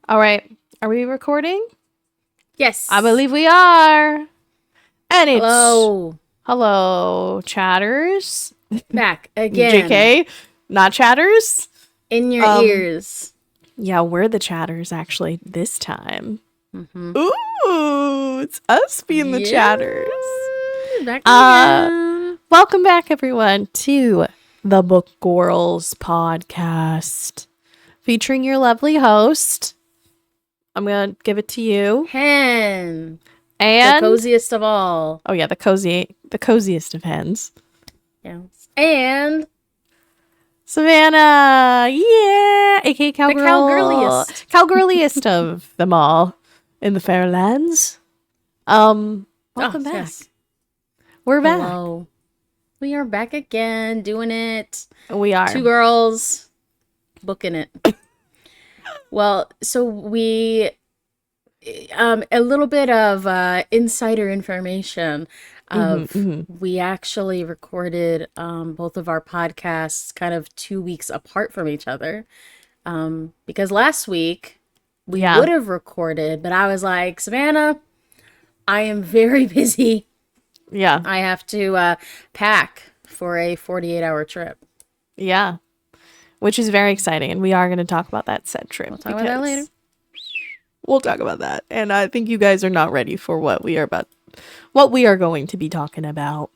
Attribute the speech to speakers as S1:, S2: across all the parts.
S1: All right. Are we recording?
S2: Yes.
S1: I believe we are. And it's...
S2: Hello,
S1: chatters.
S2: back again.
S1: JK, not chatters.
S2: In your ears.
S1: Yeah, we're the chatters, actually, this time.
S2: Mm-hmm.
S1: Ooh, it's us being the chatters.
S2: Back again.
S1: Welcome back, everyone, to the Bookgorls podcast, featuring your lovely host. I'm going to give it to you.
S2: Hen.
S1: And
S2: the coziest of all.
S1: Oh, yeah, the coziest of hens.
S2: Yes. And
S1: Savannah. Yeah. AKA Cowgirl.
S2: The cowgirliest.
S1: Cowgirliest of them all in the Fairlands. Welcome back.
S2: Yes.
S1: We're back.
S2: Hello. We are back again, doing it.
S1: We are.
S2: Two girls booking it. Well, so we, a little bit of insider information of we actually recorded both of our podcasts kind of 2 weeks apart from each other. Because last week we would have recorded, but I was like, Savannah, I am very busy.
S1: Yeah.
S2: I have to pack for a 48-hour trip.
S1: Yeah. Which is very exciting, and we are going to talk about that said trip.
S2: We'll talk about that later.
S1: We'll talk about that, and I think you guys are not ready for what we are going to be talking about.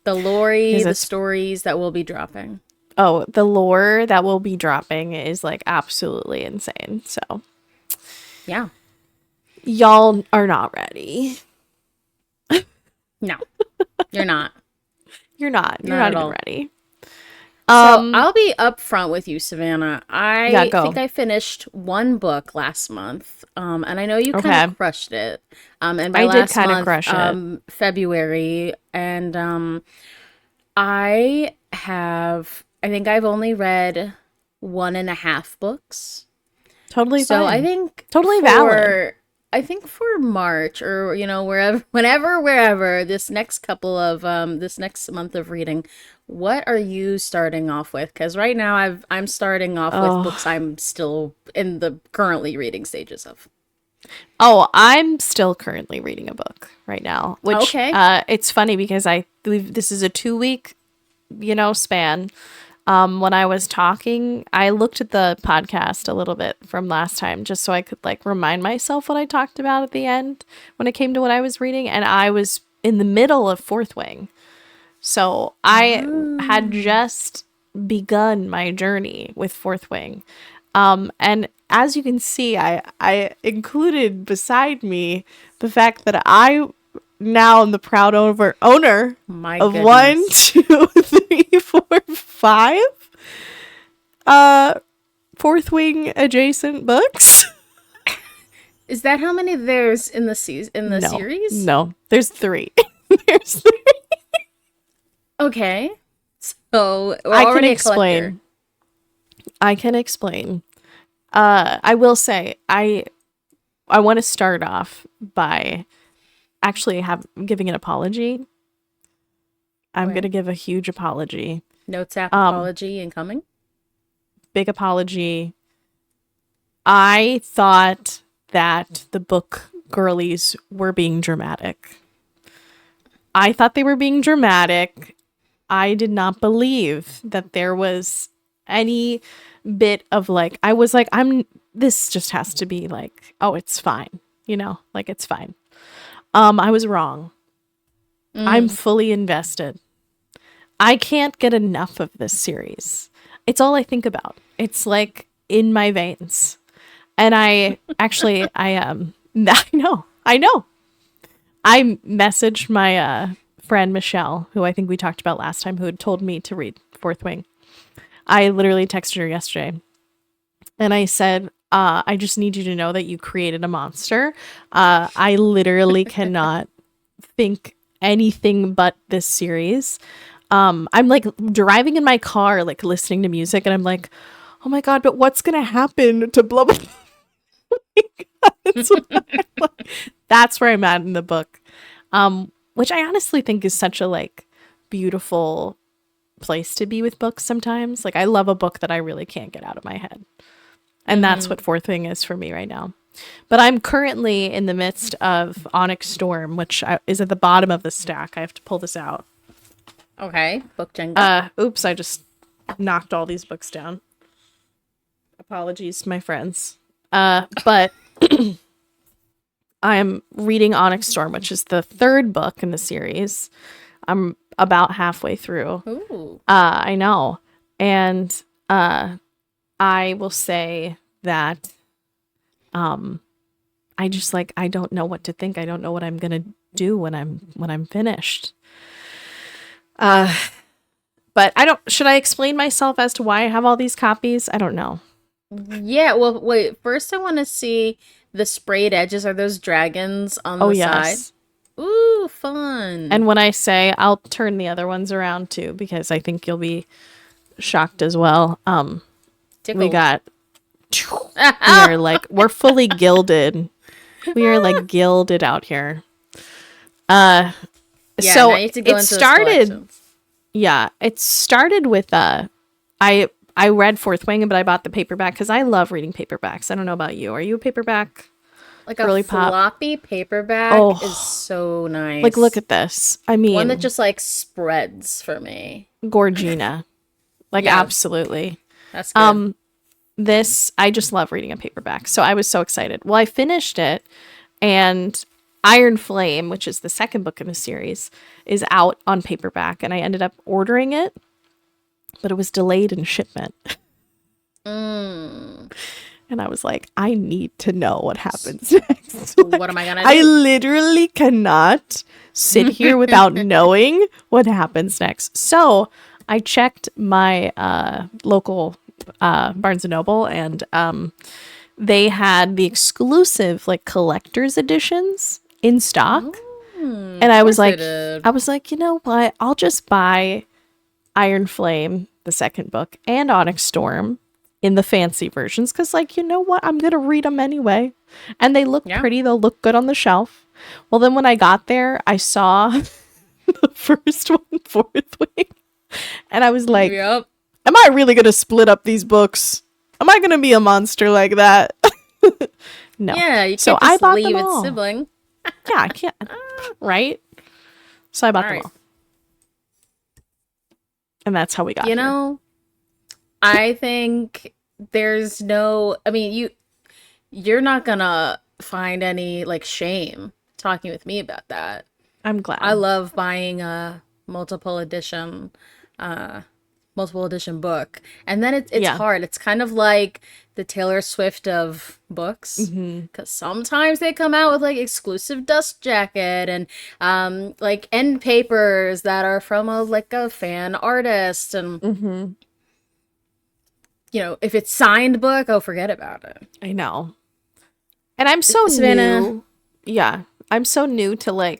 S2: The lore, the stories that we'll be dropping.
S1: Oh, the lore that we'll be dropping is like absolutely insane. So,
S2: yeah,
S1: y'all are not ready.
S2: No, you're not.
S1: You're not even ready.
S2: So I'll be upfront with you, Savannah. I think I finished one book last month, and I know you kind of crushed it. And by last month, crush it. February, and I think I've only read 1.5 books.
S1: Totally
S2: so
S1: fine.
S2: I think
S1: totally valid.
S2: I think for March or, wherever this next this next month of reading, what are you starting off with? Because right now I'm starting off with books I'm still in the currently reading stages of. Oh,
S1: I'm still currently reading a book right now, which it's funny because I believe this is a 2-week, span. When I was talking, I looked at the podcast a little bit from last time just so I could remind myself what I talked about at the end when it came to what I was reading. And I was in the middle of Fourth Wing. So I had just begun my journey with Fourth Wing. And as you can see, I included beside me the fact that I now I'm the proud owner of 1, 2, 3, 4, 5 Fourth Wing adjacent books.
S2: Is that how many there's in the series?
S1: No, there's 3. There's 3.
S2: Okay, so
S1: I can explain. I will say I want to start off by actually giving an apology. I'm going to give a huge apology.
S2: Notes app apology incoming.
S1: Big apology. I thought that the book girlies were being dramatic. I thought they were being dramatic. I did not believe that there was any bit of I was like, this just has to be it's fine. It's fine. I was wrong. I'm fully invested. I can't get enough of this series. It's all I think about. It's in my veins. And I know. I messaged my friend Michelle, who I think we talked about last time, who had told me to read Fourth Wing. I literally texted her yesterday. And I said, I just need you to know that you created a monster. I literally cannot think anything but this series. I'm driving in my car, listening to music, and I'm like, oh my God, but what's going to happen to blah, blah, blah. That's where I'm at in the book. Which I honestly think is such a beautiful place to be with books sometimes. I love a book that I really can't get out of my head. And that's what Fourth Wing is for me right now. But I'm currently in the midst of Onyx Storm, which is at the bottom of the stack. I have to pull this out.
S2: Okay, book Jenga.
S1: Oops, I just knocked all these books down. Apologies, my friends. But I'm reading Onyx Storm, which is the third book in the series. I'm about halfway through.
S2: Ooh.
S1: I know. And I will say that I just I don't know what to think. I don't know what I'm gonna do when I'm finished. But should I explain myself as to why I have all these copies? I don't know.
S2: Yeah, well, wait. First, I want to see the sprayed edges. Are those dragons on the side? Ooh, fun.
S1: And when I say, I'll turn the other ones around too, because I think you'll be shocked as well. We got, we're fully gilded. We are gilded out here.
S2: Yeah, so now you have to go into started.
S1: Yeah, it started with I read Fourth Wing, but I bought the paperback because I love reading paperbacks. I don't know about you. Are you a paperback?
S2: A floppy paperback is so nice.
S1: Look at this. I mean,
S2: one that just spreads for me.
S1: Gorgina. Absolutely.
S2: That's good.
S1: This, I just love reading a paperback. So I was so excited. Well, I finished it, and Iron Flame, which is the second book in the series, is out on paperback, and I ended up ordering it, but it was delayed in shipment. And I was like, I need to know what happens next.
S2: What am I gonna do?
S1: I literally cannot sit here without knowing what happens next. So I checked my local Barnes & Noble, and they had the exclusive collector's editions in stock. And I was like, you know what? I'll just buy Iron Flame, the second book, and Onyx Storm in the fancy versions, because you know what? I'm going to read them anyway. And they look pretty. They'll look good on the shelf. Well, then when I got there, I saw the first one, Fourth Wing. And I was like, am I really going to split up these books? Am I going to be a monster like that? No.
S2: Yeah, you can't just leave its sibling.
S1: Yeah, I can't. Right? So I bought them all. And that's how we got here.
S2: I think there's you're not gonna find any shame talking with me about that.
S1: I'm glad.
S2: I love buying a multiple edition book, and then it's hard. It's kind of like the Taylor Swift of books, because sometimes they come out with exclusive dust jacket and end papers that are from a fan artist, and if it's signed book, forget about it.
S1: I know. And I'm so new. Yeah, I'm so new to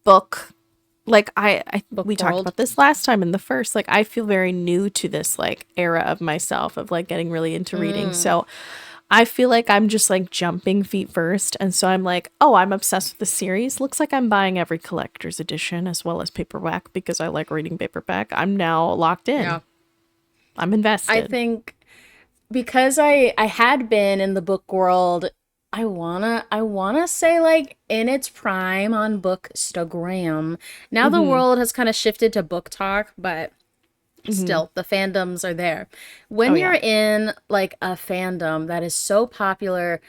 S1: book. We talked about this last time in the first. I feel very new to this era of myself of getting really into reading. So I feel like I'm just jumping feet first, and so I'm I'm obsessed with the series. Looks like I'm buying every collector's edition as well as paperback because I like reading paperback. I'm now locked in. Yeah. I'm invested.
S2: I think because I had been in the book world, I wanna say in its prime on Bookstagram. Now the world has kind of shifted to Book Talk, but still the fandoms are there. When you're in a fandom that is so popular,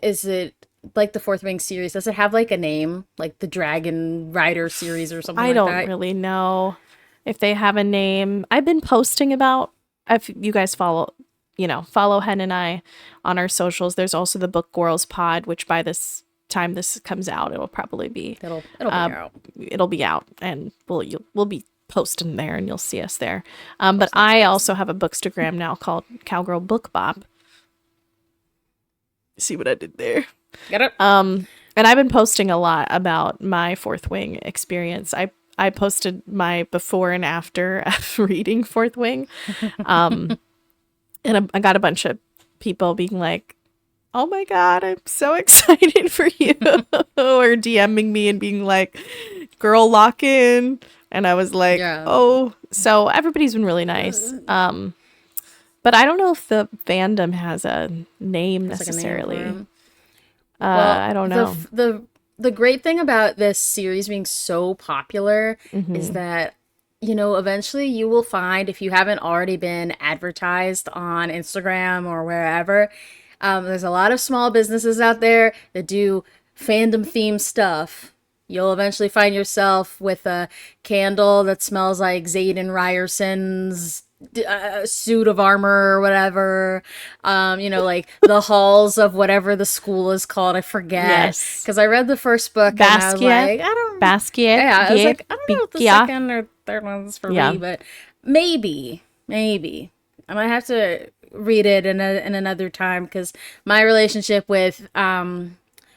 S2: is it the Fourth Wing series? Does it have a name, the Dragon Rider series or something like that?
S1: I don't really know if they have a name. I've been posting about, if you guys follow Hen and I on our socials. There's also the Bookgorls pod, which by this time this comes out, it'll probably be
S2: it'll be out.
S1: It'll be out, and we'll be posting there, and you'll see us there. But I also have a Bookstagram now called Cowgirl Book Bop. See what I did there?
S2: Get it?
S1: And I've been posting a lot about my Fourth Wing experience. I posted my before and after of reading Fourth Wing. And I got a bunch of people being like, oh my God, I'm so excited for you. Or DMing me and being like, girl, lock in. And I was like, oh, so everybody's been really nice. But I don't know if the fandom has a name
S2: It's like a name for
S1: necessarily.
S2: 'em. Well,
S1: I don't know.
S2: the great thing about this series being so popular is
S1: Mm-hmm.
S2: that, you know, eventually you will find, if you haven't already been advertised on Instagram or wherever, there's a lot of small businesses out there that do fandom themed stuff. You'll eventually find yourself with a candle that smells like Zayden Ryerson's suit of armor or whatever. You know, like the halls of whatever the school is called. I forget.
S1: Yes.
S2: Because I read the first book and I was
S1: Basquiat.
S2: like, I don't.
S1: Basquiat.
S2: Yeah, I was
S1: Yeah.
S2: like, I don't know if the
S1: Yeah.
S2: second or third one's for
S1: Yeah.
S2: me, but maybe. I might have to read it in another time because my relationship with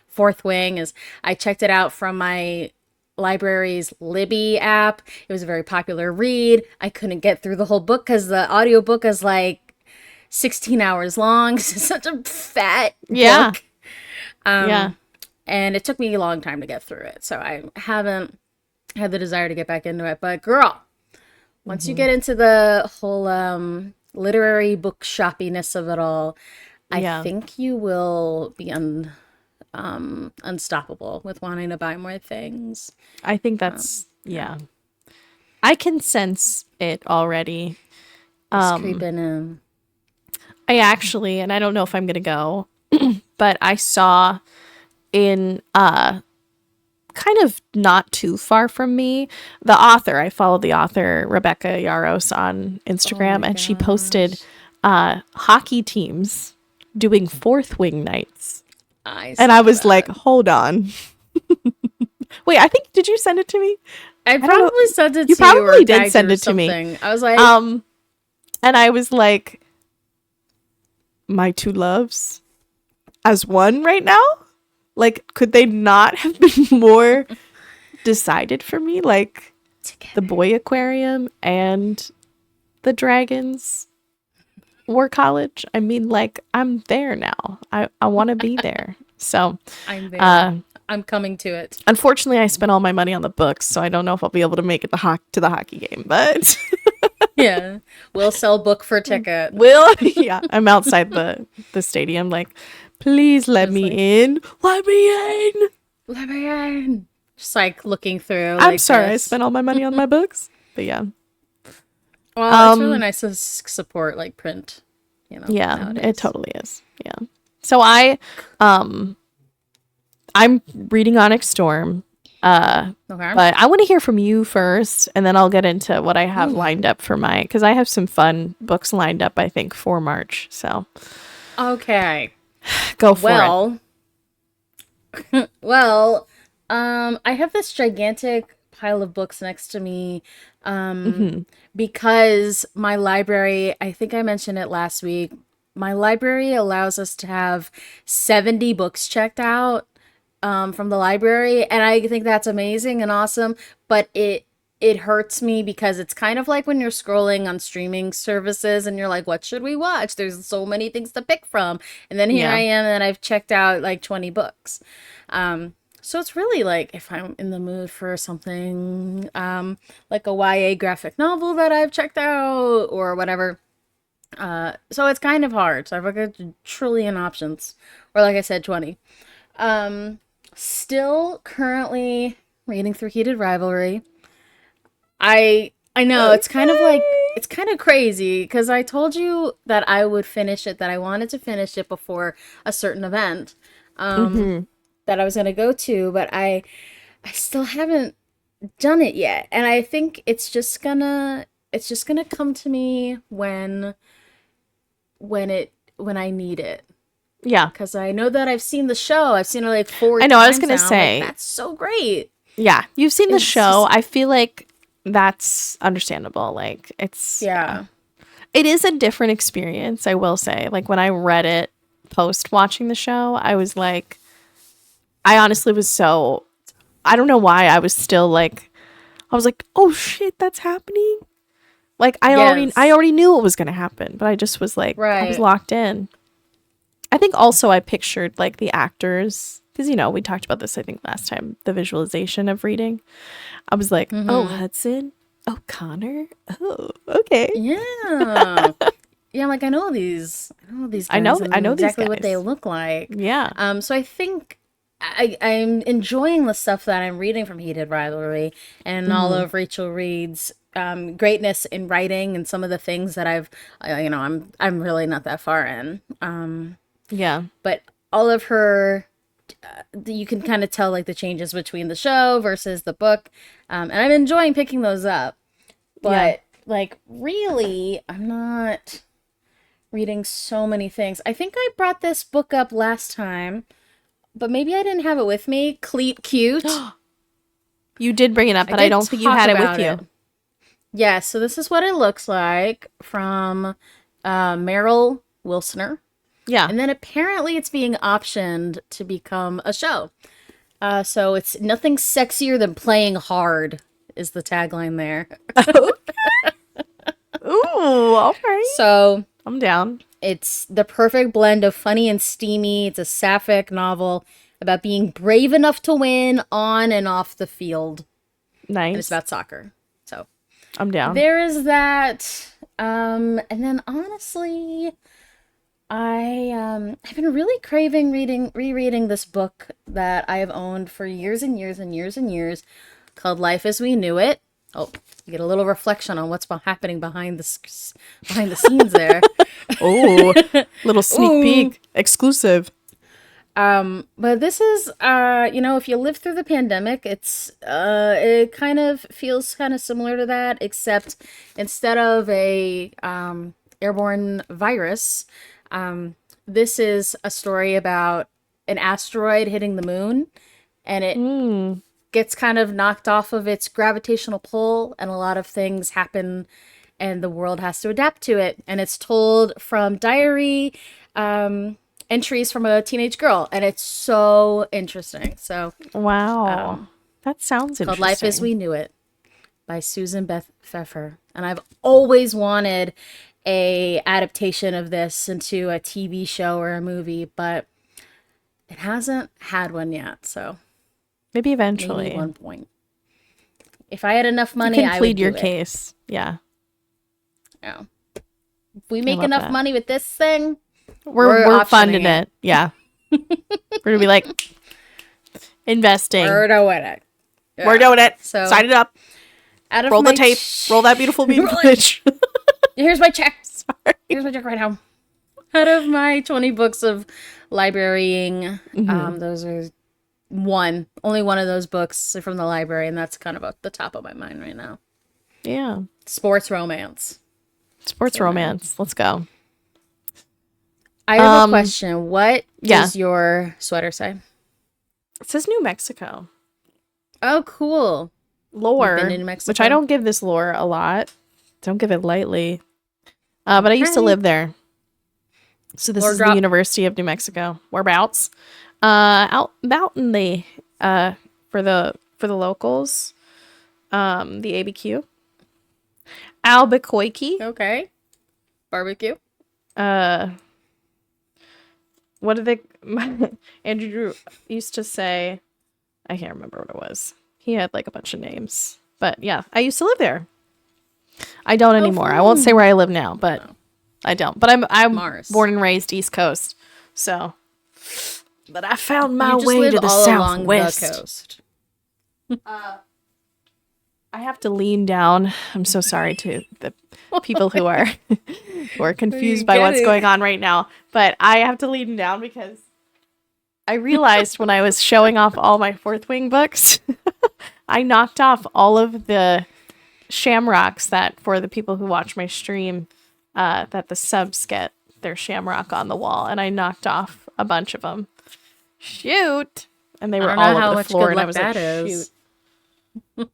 S2: Fourth Wing is I checked it out from my library's Libby app. It was a very popular read. I couldn't get through the whole book because the audiobook is like 16 hours long. It's such a fat
S1: Yeah.
S2: book.
S1: Yeah.
S2: And it took me a long time to get through it. So I haven't had the desire to get back into it. But girl, once you get into the whole literary book shoppiness of it all, I think you will be unstoppable with wanting to buy more things.
S1: I think that's I can sense it already.
S2: It's creeping in.
S1: I actually, and I don't know if I'm gonna go, but I saw in kind of not too far from me, the author. I follow the author Rebecca Yaros on Instagram, and she posted hockey teams doing Fourth Wing nights. I was like, hold on. Wait, I think, did you send it to me?
S2: I probably sent it to you.
S1: You probably did send it to me.
S2: I was like,
S1: and I was like, my two loves as one right now? Like, could they not have been more decided for me? Like, together. The boy aquarium and the dragons war college. I mean, like, I'm there now. I want to be there. So
S2: I'm there. I'm coming to it.
S1: Unfortunately, I spent all my money on the books, so I don't know if I'll be able to make it to the hockey game, but
S2: yeah, we'll sell book for ticket.
S1: Yeah, I'm outside the stadium, like, please let me in. Let me in.
S2: Let me in. Just like looking through.
S1: I'm sorry, I spent all my money on my books, but yeah.
S2: Well, it's really nice to support like print. You know.
S1: Yeah,
S2: nowadays.
S1: It totally is. Yeah. So I'm reading Onyx Storm.
S2: Okay.
S1: But I want to hear from you first, and then I'll get into what I have lined up for because I have some fun books lined up, I think, for March. So,
S2: okay,
S1: go for
S2: it. I have this gigantic pile of books next to me, because my library, I think I mentioned it last week, my library allows us to have 70 books checked out from the library, and I think that's amazing and awesome, but it hurts me because it's kind of like when you're scrolling on streaming services and you're like, what should we watch? There's so many things to pick from, and then here I am and I've checked out like 20 books. So it's really like if I'm in the mood for something like a YA graphic novel that I've checked out or whatever. So it's kind of hard. So I've got a trillion options, or like I said, 20. Still currently reading through Heated Rivalry. I know it's kind of like, it's kind of crazy because I told you that I would finish it, that I wanted to finish it before a certain event that I was going to go to, but I still haven't done it yet. And I think it's just gonna come to me when I need it.
S1: Yeah.
S2: Because I know that I've seen the show. I've seen it like 4 times.
S1: I know, I was going to say.
S2: Like, that's so great.
S1: Yeah. You've seen the show. I feel like that's understandable. Like, it's.
S2: Yeah.
S1: It is a different experience, I will say. Like, when I read it post watching the show, I was like. I honestly was so. I don't know why I was still like. I was like, oh shit, that's happening. Like, I already knew what was going to happen, but I just was like, I was locked in. I think also I pictured like the actors, because, you know, we talked about this, I think, last time, the visualization of reading. I was like, oh, Hudson, oh, Connor, oh, okay.
S2: Yeah. Yeah, I'm like, I know these guys
S1: I
S2: and
S1: know these
S2: exactly what they
S1: guys.
S2: look like.
S1: Yeah.
S2: So I think I'm enjoying the stuff that I'm reading from Heated Rivalry and all
S1: Hmm.
S2: of Rachel Reed's greatness in writing and some of the things that I'm really not that far in.
S1: Yeah.
S2: But all of her, you can kind of tell like the changes between the show versus the book, and I'm enjoying picking those up.
S1: Yeah.
S2: But like, really, I'm not reading so many things. I think I brought this book up last time, but maybe I didn't have it with me. Cleat Cute.
S1: You did bring it up,
S2: I
S1: but I
S2: did
S1: don't think you
S2: talk
S1: had it with
S2: about it.
S1: you.
S2: Yeah, so this is what it looks like from Meryl Wilsoner.
S1: Yeah.
S2: And then apparently it's being optioned to become a show. So it's nothing sexier than playing hard is the tagline there.
S1: Ooh, all right.
S2: So
S1: I'm down.
S2: it's the perfect blend of funny and steamy. It's a sapphic novel about being brave enough to win on and off the field. And it's
S1: Nice.
S2: about soccer. So
S1: I'm down.
S2: there is that. And then honestly, I've been really craving rereading this book that I have owned for years and years and years and years, called Life as We Knew It. Oh, you get a little reflection on what's happening behind the scenes there.
S1: Oh, little sneak
S2: Ooh.
S1: peek, exclusive.
S2: But this is if you live through the pandemic, it kind of feels kind of similar to that, except instead of a airborne virus, this is a story about an asteroid hitting the moon, and it
S1: Mm.
S2: gets kind of knocked off of its gravitational pull, and a lot of things happen, and the world has to adapt to it. And it's told from diary entries from a teenage girl, and it's so interesting. So,
S1: Wow. That sounds
S2: called Life as
S1: interesting.
S2: We Knew It by Susan Beth Pfeffer. And I've always wanted a adaptation of this into a TV show or a movie, but it hasn't had one yet. So
S1: Maybe
S2: maybe
S1: eventually.
S2: one point. If I had enough
S1: You
S2: money,
S1: can
S2: I would
S1: plead your
S2: do it.
S1: case. Yeah.
S2: Yeah. If we
S1: I
S2: make
S1: love
S2: enough
S1: that.
S2: money with this thing,
S1: We're
S2: we're
S1: we're
S2: optioning
S1: funding
S2: it.
S1: it. Yeah. We're gonna be like investing.
S2: We're doing it.
S1: We're
S2: Yeah.
S1: doing it.
S2: So
S1: Sign it up.
S2: out of
S1: Roll the
S2: my
S1: tape. Roll that beautiful footage.
S2: here's my check.
S1: Sorry.
S2: Here's my check right now. Out of my 20 books of librarying,
S1: Hmm.
S2: those are only one of those books are from the library, and that's kind of at the top of my mind right now.
S1: Yeah.
S2: Sports romance.
S1: Sports
S2: So there.
S1: romance. Let's go.
S2: I have a question. What
S1: Yeah.
S2: does your sweater say?
S1: It says New Mexico.
S2: Oh, cool. You've been
S1: Lore,
S2: to New
S1: which I
S2: Mexico?
S1: don't give this lore a lot. Don't give it lightly. But I used to
S2: Okay.
S1: live there. So this
S2: Lore
S1: is the
S2: drop.
S1: University of New Mexico. Whereabouts? Out in the for the locals. The ABQ. Albuquerque.
S2: Okay. Barbecue.
S1: Uh what did they Andrew Drew used to say, I can't remember what it was. He had like a bunch of names. But yeah, I used to live there. I don't
S2: Oh,
S1: anymore. I won't say
S2: fun.
S1: where I live now, but I don't. But I'm
S2: Mars.
S1: born and raised East Coast. So but I found my
S2: You just
S1: way
S2: live
S1: to the
S2: all along the
S1: southwest.
S2: coast.
S1: I have to lean down. I'm so sorry to the people who are who are confused by
S2: Get
S1: what's going
S2: it.
S1: on right now, but I have to lean down because I realized when I was showing off all my Fourth Wing books, I knocked off all of the shamrocks that for the people who watch my stream, that the subs get their shamrock on the wall, and I knocked off a bunch of them. Shoot! And they
S2: I
S1: were
S2: don't
S1: all
S2: know
S1: over
S2: how
S1: the
S2: much
S1: floor,
S2: good
S1: and I
S2: luck
S1: was like,
S2: that
S1: shoot.
S2: is.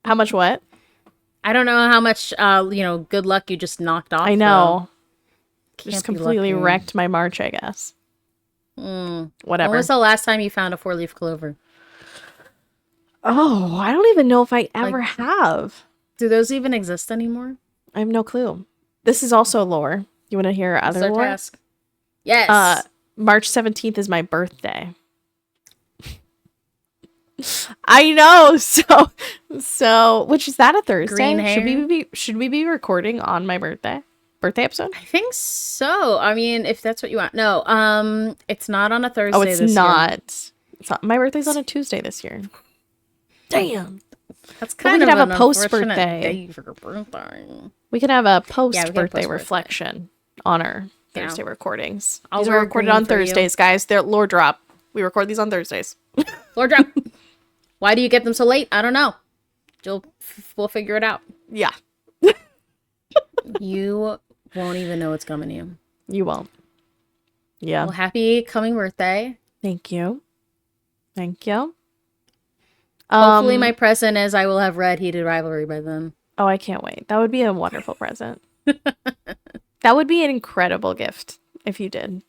S1: How much what?
S2: I don't know how much, good luck you just knocked
S1: I
S2: off, though.
S1: know. Just
S2: Can't be
S1: completely
S2: lucky.
S1: wrecked my March, I guess.
S2: When
S1: Whatever.
S2: was the last time you found a four-leaf clover?
S1: Oh, I don't even know if I
S2: Like,
S1: ever have.
S2: do those even exist anymore?
S1: I have no clue. This is also lore. You want to hear
S2: That's
S1: other
S2: our
S1: lore?
S2: task. Yes.
S1: March 17th is my birthday. I know. So which is that a
S2: Green
S1: Thursday?
S2: hair.
S1: Should we be recording on my birthday? birthday episode?
S2: I think so. I mean, if that's what you want. No, it's not on a Thursday.
S1: Oh, it's not. It's not. My birthday's on a Tuesday this year. Damn.
S2: That's kind of
S1: have
S2: an
S1: a post
S2: unfortunate
S1: birthday.
S2: day for your birthday.
S1: We can have a post birthday reflection on our Thursday recordings. These are recorded on Thursdays, guys. They're lore drop. We record these on Thursdays.
S2: Lore drop. Why do you get them so late? I don't know. We'll figure it out.
S1: Yeah.
S2: You won't even know what's coming to you.
S1: You won't. Yeah.
S2: Well, happy coming birthday.
S1: Thank you. Thank you.
S2: Hopefully my present is I will have read Heated Rivalry by then.
S1: Oh, I can't wait. That would be a wonderful present. That would be an incredible gift if you did.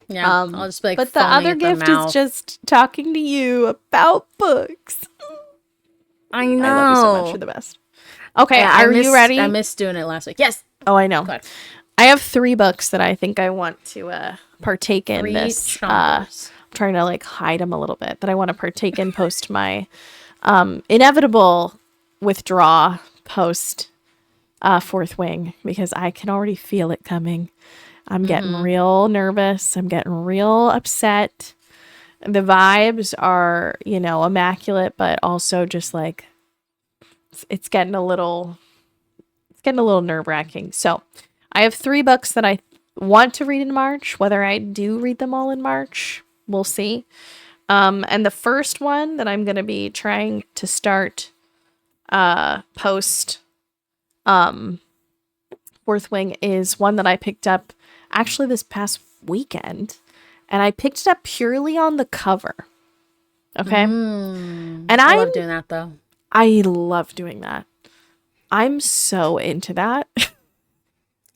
S2: Yeah, I'll just be like,
S1: but the other gift is just talking to you about books.
S2: I know.
S1: I love you so much. You're the best. Okay, yeah, you ready?
S2: I missed doing it last week. Yes.
S1: Oh, I know. I have 3 books that I think I want to partake in
S2: 3
S1: this.
S2: I'm
S1: trying to like hide them a little bit that I want to partake in post my inevitable withdraw post Fourth Wing, because I can already feel it coming. I'm getting real nervous. I'm getting real upset. The vibes are, immaculate, but also just like it's getting a little nerve-wracking. So I have 3 books that I want to read in March. Whether I do read them all in March, we'll see. And the first one that I'm going to be trying to start post Fourth Wing is one that I picked up actually this past weekend. And I picked it up purely on the cover. Okay? And I
S2: love doing that, though.
S1: I love doing that. I'm so into that.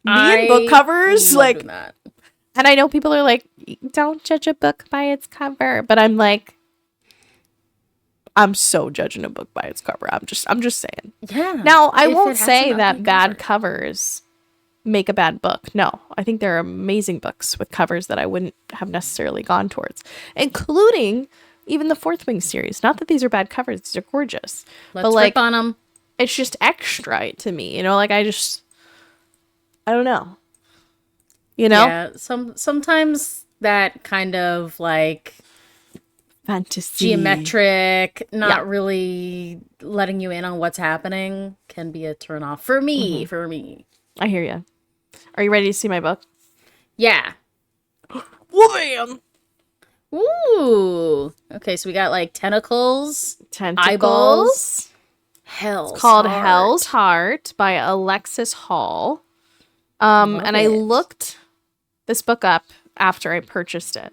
S1: And book covers, like, and I know people are like, don't judge a book by its cover, but I'm like, I'm so judging a book by its cover. I'm just saying.
S2: Yeah.
S1: Now, I won't say that bad covers make a bad book. No, I think there are amazing books with covers that I wouldn't have necessarily gone towards, including even the Fourth Wing series. Not that these are bad covers; these are gorgeous.
S2: Let's rip on them.
S1: It's just extra to me, like I don't know.
S2: Yeah, sometimes that kind of like
S1: fantasy,
S2: geometric, not really letting you in on what's happening can be a turn off for me. For me,
S1: I hear you. Are you ready to see my book?
S2: Yeah.
S1: Wham!
S2: Ooh. Okay, so we got like tentacles, eyeballs.
S1: It's called Hell's Heart by Alexis Hall. And I looked this book up after I purchased it.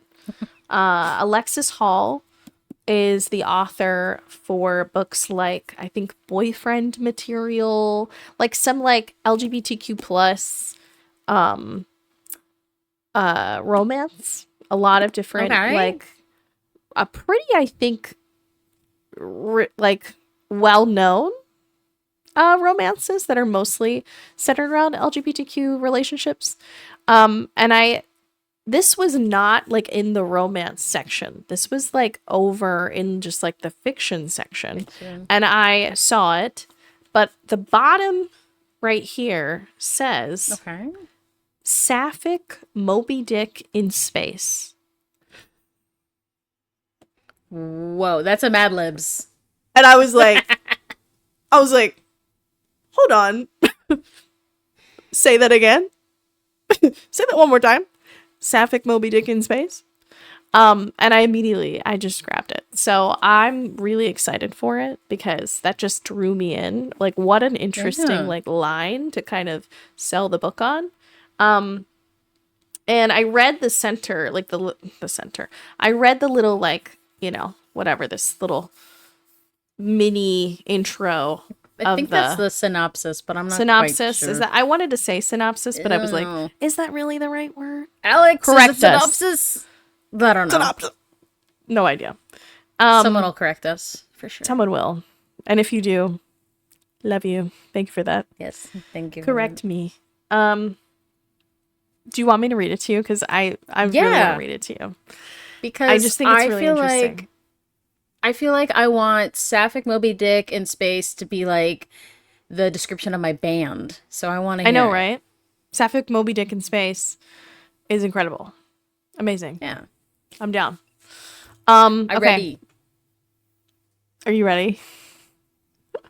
S1: Alexis Hall is the author for books like, I think, Boyfriend Material, like some like LGBTQ plus romance. A lot of different like a pretty, I think, like well-known romances that are mostly centered around LGBTQ relationships. And this was not like in the romance section. This was like over in just like the fiction section. And I saw it, but the bottom right here says Sapphic Moby Dick in Space.
S2: Whoa, that's a Mad Libs.
S1: And I was like, hold on. Say that again. Say that one more time. Sapphic Moby Dick in Space. And I just grabbed it. So I'm really excited for it because that just drew me in. Like, what an interesting like line to kind of sell the book on. And I read the center, like the center. I read the little like, whatever, this little mini intro.
S2: I think that's the synopsis, but I'm not
S1: synopsis.
S2: Quite sure.
S1: Is that I wanted to say synopsis, but I was like, is that really the right word?
S2: Alex,
S1: correct
S2: is it synopsis? I don't know.
S1: Synopsis. No idea.
S2: Someone will correct us for sure.
S1: Someone will, and if you do, love you. Thank you for that.
S2: Yes, thank you.
S1: Correct me. Do you want me to read it to you? Because I really want to read it to you.
S2: Because
S1: I just think it's really interesting.
S2: I feel like I want Sapphic Moby Dick in Space to be like the description of my band. So I want to hear.
S1: I know, right? Sapphic Moby Dick in space is incredible. Amazing.
S2: Yeah.
S1: I'm down.
S2: I'm ready.
S1: Are you ready?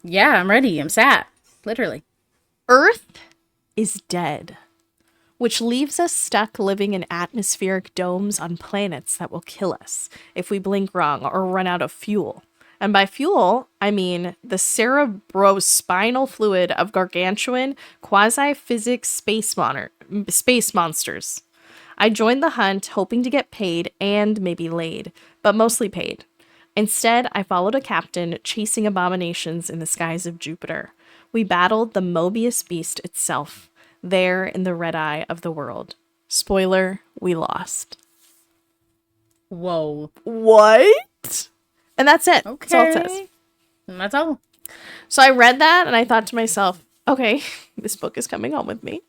S2: Yeah, I'm ready. I'm sat. Literally.
S1: Earth is dead, which leaves us stuck living in atmospheric domes on planets that will kill us if we blink wrong or run out of fuel. And by fuel, I mean the cerebrospinal fluid of gargantuan quasi-physics space monsters. I joined the hunt hoping to get paid and maybe laid, but mostly paid. Instead, I followed a captain chasing abominations in the skies of Jupiter. We battled the Mobius beast itself, there in the red eye of the world. Spoiler, we lost.
S2: Whoa.
S1: What? And that's it. Okay. That's all it says.
S2: That's all.
S1: So I read that and I thought to myself, okay, this book is coming home with me.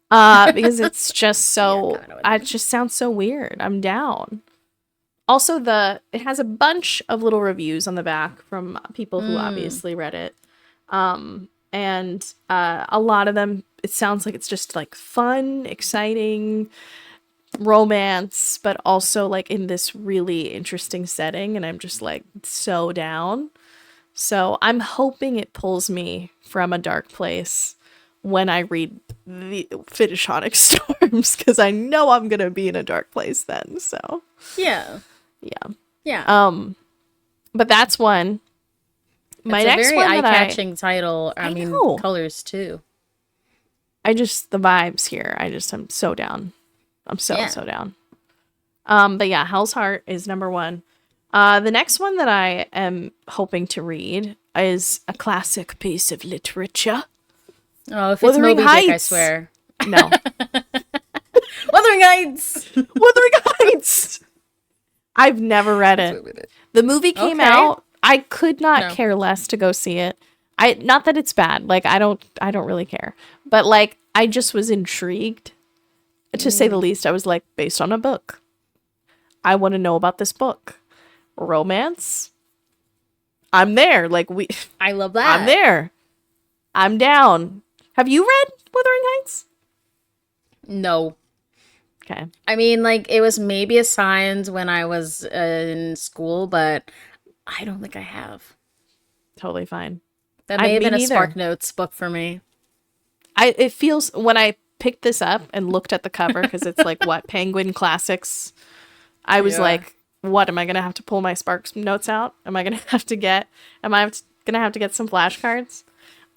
S1: Because it's just so, it just sounds so weird. I'm down. Also, it has a bunch of little reviews on the back from people who obviously read it. And a lot of them, it sounds like it's just like fun, exciting romance, but also like in this really interesting setting. And I'm just like so down. So I'm hoping it pulls me from a dark place when I read the Finishonic Storms, because I know I'm going to be in a dark place then. So
S2: yeah.
S1: But that's one.
S2: My next one, very eye-catching title. I mean, colors too.
S1: The vibes here. I'm so down. I'm so down. But yeah, Hell's Heart is number one. The next one that I am hoping to read is a classic piece of literature.
S2: Oh, if it's Moby Dick, I swear.
S1: No.
S2: Wuthering Heights.
S1: Wuthering Heights. I've never read it. The movie came out. I could not care less to go see it. Not that it's bad. Like I don't really care. But like I just was intrigued, to say the least. I was like, based on a book. I want to know about this book. Romance. I'm there. Like
S2: I love that.
S1: I'm there. I'm down. Have you read Wuthering Heights?
S2: No.
S1: Okay.
S2: I mean, like, it was maybe assigned when I was in school, but I don't think I have.
S1: Totally fine.
S2: That may have been a Spark Notes book for me.
S1: It feels, when I picked this up and looked at the cover, because it's like, what, Penguin Classics, I was like, what, am I going to have to pull my Spark Notes out? Am I going to have to get some flashcards?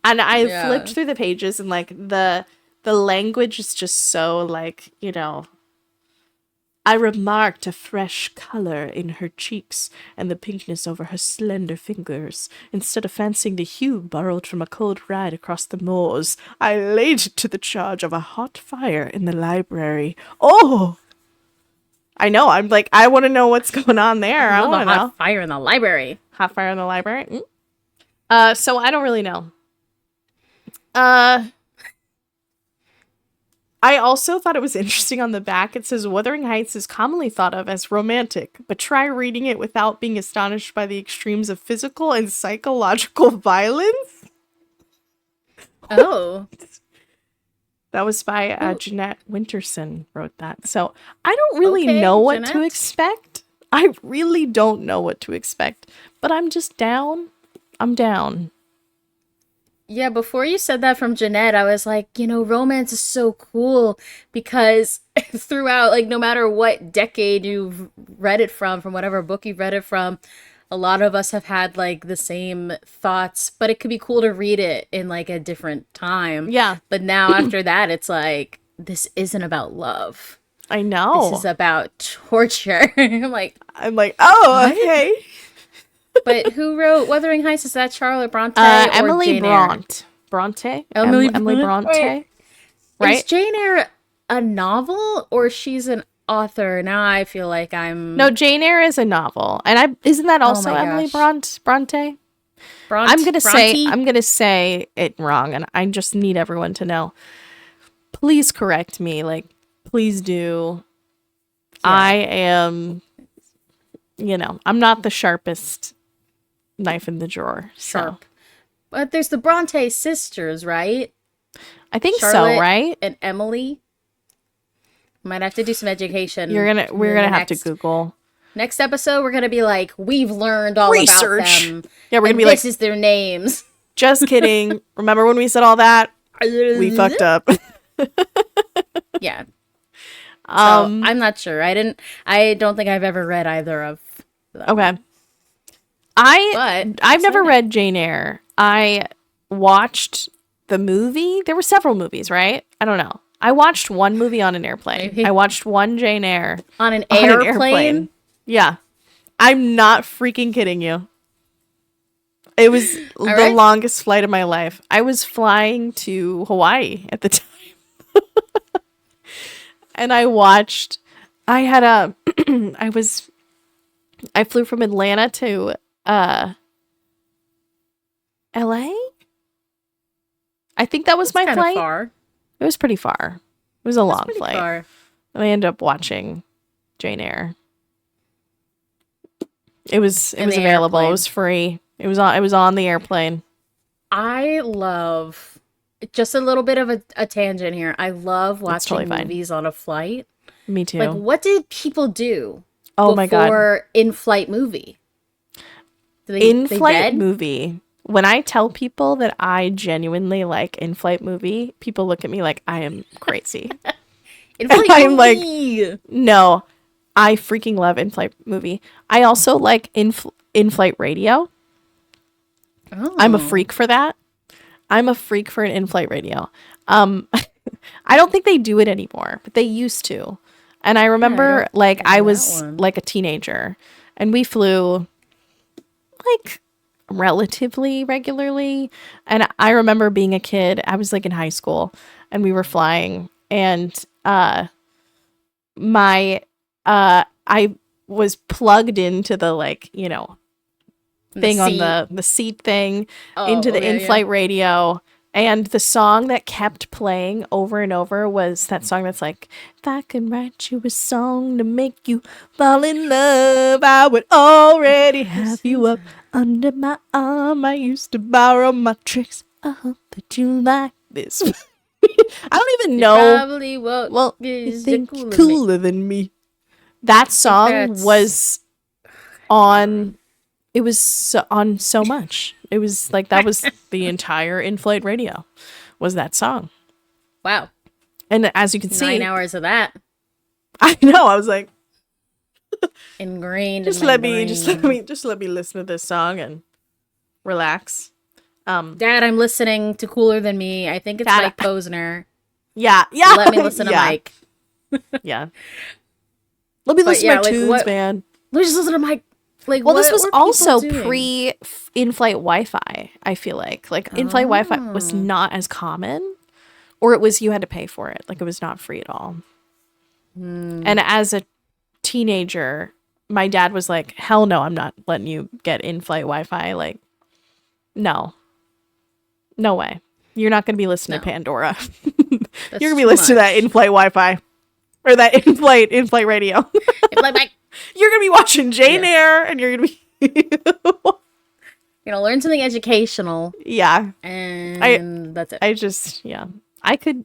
S1: And I flipped through the pages, and like the language is just so like, you know, I remarked a fresh color in her cheeks and the pinkness over her slender fingers. Instead of fancying the hue borrowed from a cold ride across the moors, I laid it to the charge of a hot fire in the library. Oh! I know, I'm like, I want to know what's going on there. I want to know.
S2: Hot fire in the library.
S1: Hot fire in the library? So I don't really know. I also thought it was interesting on the back. It says Wuthering Heights is commonly thought of as romantic, but try reading it without being astonished by the extremes of physical and psychological violence.
S2: Oh.
S1: That was by Jeanette Winterson wrote that. So I don't really know what to expect. I really don't know what to expect, but I'm just down. I'm down.
S2: Yeah, before you said that from Jeanette, I was like, you know, romance is so cool because throughout, like, no matter what decade you've read it from whatever book you've read it from, a lot of us have had, like, the same thoughts, but it could be cool to read it in, like, a different time.
S1: Yeah.
S2: But now after that, it's like, this isn't about love.
S1: I know.
S2: This is about torture. I'm like,
S1: oh, okay.
S2: But who wrote Wuthering Heights? Is that Charlotte Bronte or
S1: Emily
S2: Jane
S1: Bronte?
S2: Eyre?
S1: Bronte?
S2: Emily
S1: Bronte?
S2: Wait,
S1: right?
S2: Is Jane Eyre a novel or she's an author? Now I feel like I'm...
S1: No, Jane Eyre is a novel. And isn't that also Emily Bronte? I'm gonna say it wrong, and I just need everyone to know. Please correct me. Like, please do. Yeah. I am, you know, I'm not the sharpest knife in the drawer.
S2: Sharp. But there's the Bronte sisters, right?
S1: I think
S2: Charlotte
S1: so, right?
S2: and Emily. Might have to do some education.
S1: We're gonna have to Google.
S2: Next episode, we're gonna be like, we've learned all
S1: Research.
S2: about them.
S1: Yeah, we're gonna be
S2: this is their names.
S1: Just kidding. Remember when we said all that? We fucked up.
S2: Yeah. So I'm not sure. I don't think I've ever read either of them.
S1: Okay. I've never read Jane Eyre. I watched the movie. There were several movies, right? I don't know. I watched one movie on an airplane.
S2: Maybe.
S1: I watched one Jane Eyre.
S2: On an airplane?
S1: Yeah. I'm not freaking kidding you. It was the longest flight of my life. I was flying to Hawaii at the time. And I flew from Atlanta to LA? I think that was my flight.
S2: Far.
S1: It was pretty far. It was a long flight.
S2: Far.
S1: And I ended up watching Jane Eyre. It was available. Airplane. It was free. It was on the airplane.
S2: I love, just a little bit of a tangent here. I love watching movies on a flight.
S1: Me too.
S2: Like, what did people do?
S1: My God.
S2: For in-flight movie?
S1: In-flight movie. When I tell people that I genuinely like in-flight movie, people look at me like I am crazy.
S2: In-flight
S1: I'm movie. Like, no, I freaking love in-flight movie. I also like in-flight radio. Oh. I'm a freak for that. I'm a freak for an in-flight radio. I don't think they do it anymore, but they used to. And I remember, I was like a teenager, and we flew like relatively regularly. And I remember being a kid. I was like in high school, and we were flying, and I was plugged into the thing on the seat thing into the in-flight radio. And the song that kept playing over and over was that song that's like, if I could write you a song to make you fall in love, I would already have you up under my arm. I used to borrow my tricks. I hope that you like this. I don't even know.
S2: Probably
S1: you think cooler than me. That song was on... It was on so much. It was like that was the entire in-flight radio was that song.
S2: Wow.
S1: And as you can see,
S2: 9 hours of that.
S1: I know. I was like
S2: ingrained.
S1: Just let me listen to this song and relax.
S2: Dad, I'm listening to Cooler Than Me. I think it's Mike Posner.
S1: Yeah.
S2: Let me listen to Mike.
S1: Yeah. Let me listen to my tunes, man.
S2: Let me just listen to Mike.
S1: This was also pre-in-flight Wi-Fi, I feel like. In-flight Wi-Fi was not as common. Or it was, you had to pay for it. It was not free at all. And as a teenager, my dad was like, hell no, I'm not letting you get in-flight Wi-Fi. No. No way. You're not going to be listening to Pandora. You're going to be listening to that in-flight Wi-Fi. Or that in-flight radio.
S2: In-flight Mike.
S1: You're going to be watching Jane Eyre, and you're going to be...
S2: You're going to learn something educational.
S1: Yeah.
S2: And that's it.
S1: I could...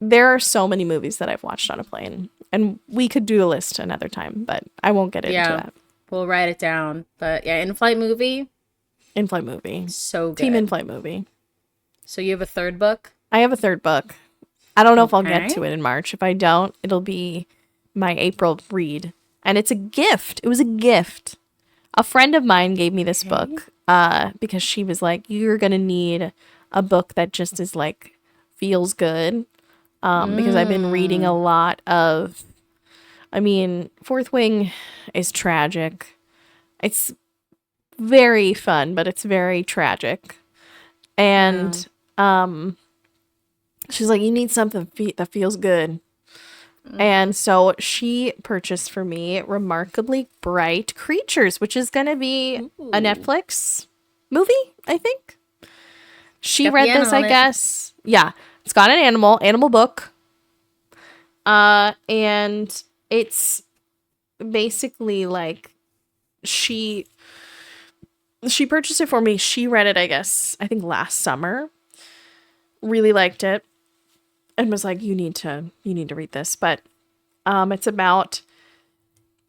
S1: There are so many movies that I've watched on a plane, and we could do a list another time, but I won't get into that.
S2: We'll write it down. But in-flight movie.
S1: In-flight movie.
S2: So good.
S1: Team in-flight movie.
S2: So you have a third book?
S1: I have a third book. I don't know if I'll get to it in March. If I don't, it'll be my April read. And it's a gift. It was a gift. A friend of mine gave me this book because she was like, you're going to need a book that just is feels good. Because I've been reading a lot of, Fourth Wing is tragic. It's very fun, but it's very tragic. And she's like, you need something that feels good. And so she purchased for me Remarkably Bright Creatures, which is going to be a Netflix movie, I think. She read this, I guess. Yeah. It's got an animal book. And it's basically she purchased it for me. She read it, I think last summer. really liked it and was like, you need to read this. But it's about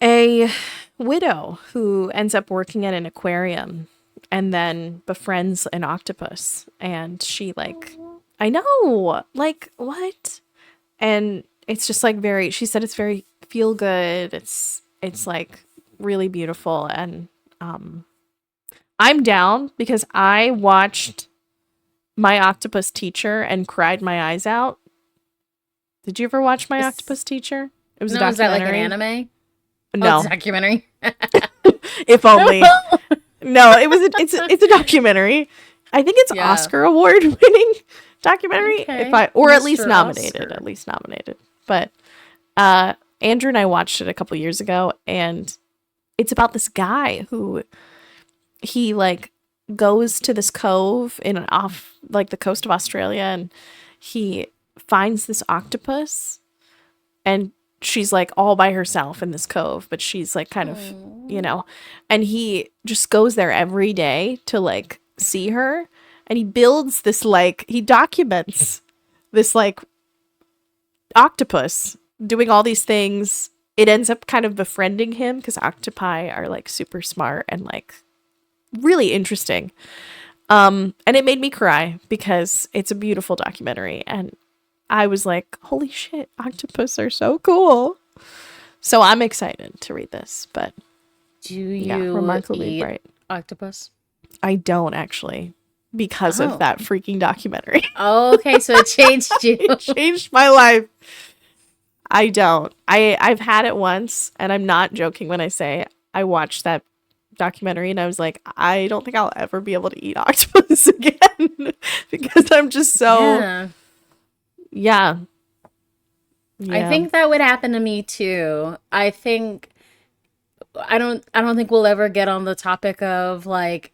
S1: a widow who ends up working at an aquarium and then befriends an octopus. And she like, I know, like, what? And it's just like she said it's very feel good. It's like really beautiful. And I'm down because I watched My Octopus Teacher and cried my eyes out. Did you ever watch My Octopus Teacher? It was a documentary.
S2: Is that like an anime?
S1: No.
S2: Oh, it's a documentary.
S1: If only. No, it's a documentary. I think it's Oscar award winning documentary.
S2: Okay.
S1: Or at least nominated. At least nominated. But Andrew and I watched it a couple years ago, and it's about this guy who he like goes to this cove off like the coast of Australia, and he finds this octopus, and she's like all by herself in this cove, but she's like kind of, and he just goes there every day to like see her, and he builds this like, he documents this like octopus doing all these things. It ends up kind of befriending him because octopi are like super smart and like really interesting. And it made me cry because it's a beautiful documentary, and I was like, holy shit, octopus are so cool. So I'm excited to read this. But
S2: do you remarkably eat bright octopus?
S1: I don't actually, because of that freaking documentary.
S2: Oh, okay, so it changed you.
S1: It changed my life. I don't. I've had it once, and I'm not joking when I say I watched that documentary and I was like, I don't think I'll ever be able to eat octopus again because I'm just so yeah.
S2: I think that would happen to me too. I don't think we'll ever get on the topic of like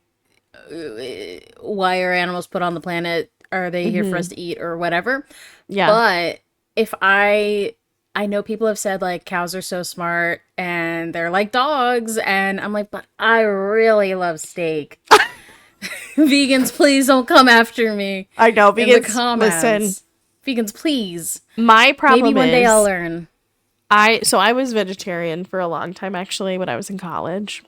S2: why are animals put on the planet? Are they here for us to eat or whatever? Yeah. But if I know people have said like cows are so smart and they're like dogs, and I'm like, but I really love steak. Vegans, please don't come after me.
S1: I know, vegans, listen.
S2: Vegans, please.
S1: My problem
S2: maybe one day I'll learn.
S1: I was vegetarian for a long time actually when I was in college.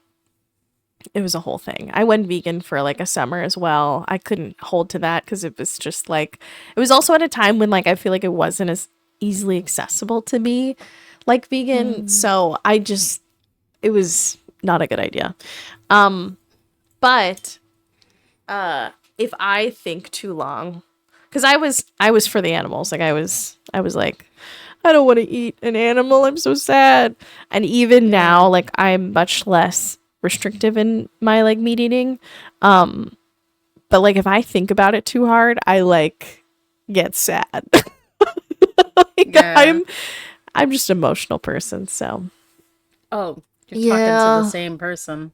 S1: It was a whole thing. I went vegan for like a summer as well. I couldn't hold to that because it was just like, it was also at a time when like I feel like it wasn't as easily accessible to me like vegan. So it was not a good idea. But if I think too long, because I was for the animals. Like I was like, I don't want to eat an animal. I'm so sad. And even now, like I'm much less restrictive in my like meat eating. But like if I think about it too hard, I like get sad. I'm just an emotional person, so.
S2: Oh, you're talking to the same person.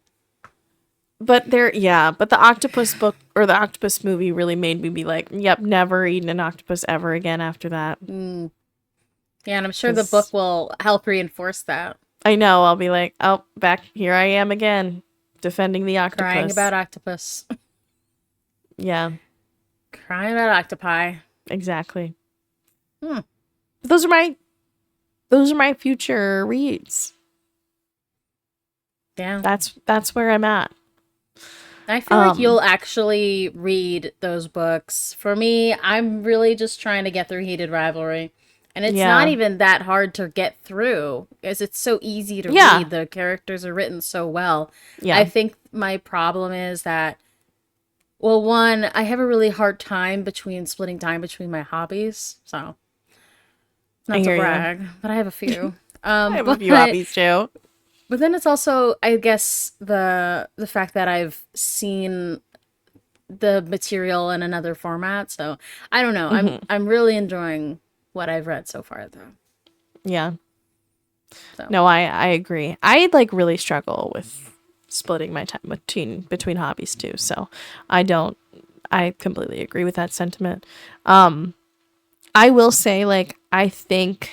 S1: But the octopus book or the octopus movie really made me be like, yep, never eaten an octopus ever again after that.
S2: Yeah, and I'm sure the book will help reinforce that.
S1: I know. I'll be like, oh, back here I am again, defending the octopus.
S2: Crying about octopus.
S1: Yeah.
S2: Crying about octopi.
S1: Exactly. Those are my future reads.
S2: Yeah.
S1: That's where I'm at.
S2: I feel like you'll actually read those books. For me, I'm really just trying to get through Heated Rivalry. And it's not even that hard to get through, because it's so easy to read. The characters are written so well. Yeah. I think my problem is that, well, one, I have a really hard time splitting time between my hobbies. So, not to brag, but I have a few.
S1: I have a few hobbies too.
S2: But then it's also, I guess, the fact that I've seen the material in another format. So I don't know. I'm really enjoying what I've read so far, though.
S1: Yeah. So. No, I agree. I like really struggle with splitting my time between hobbies too. So I completely agree with that sentiment. I will say, like, I think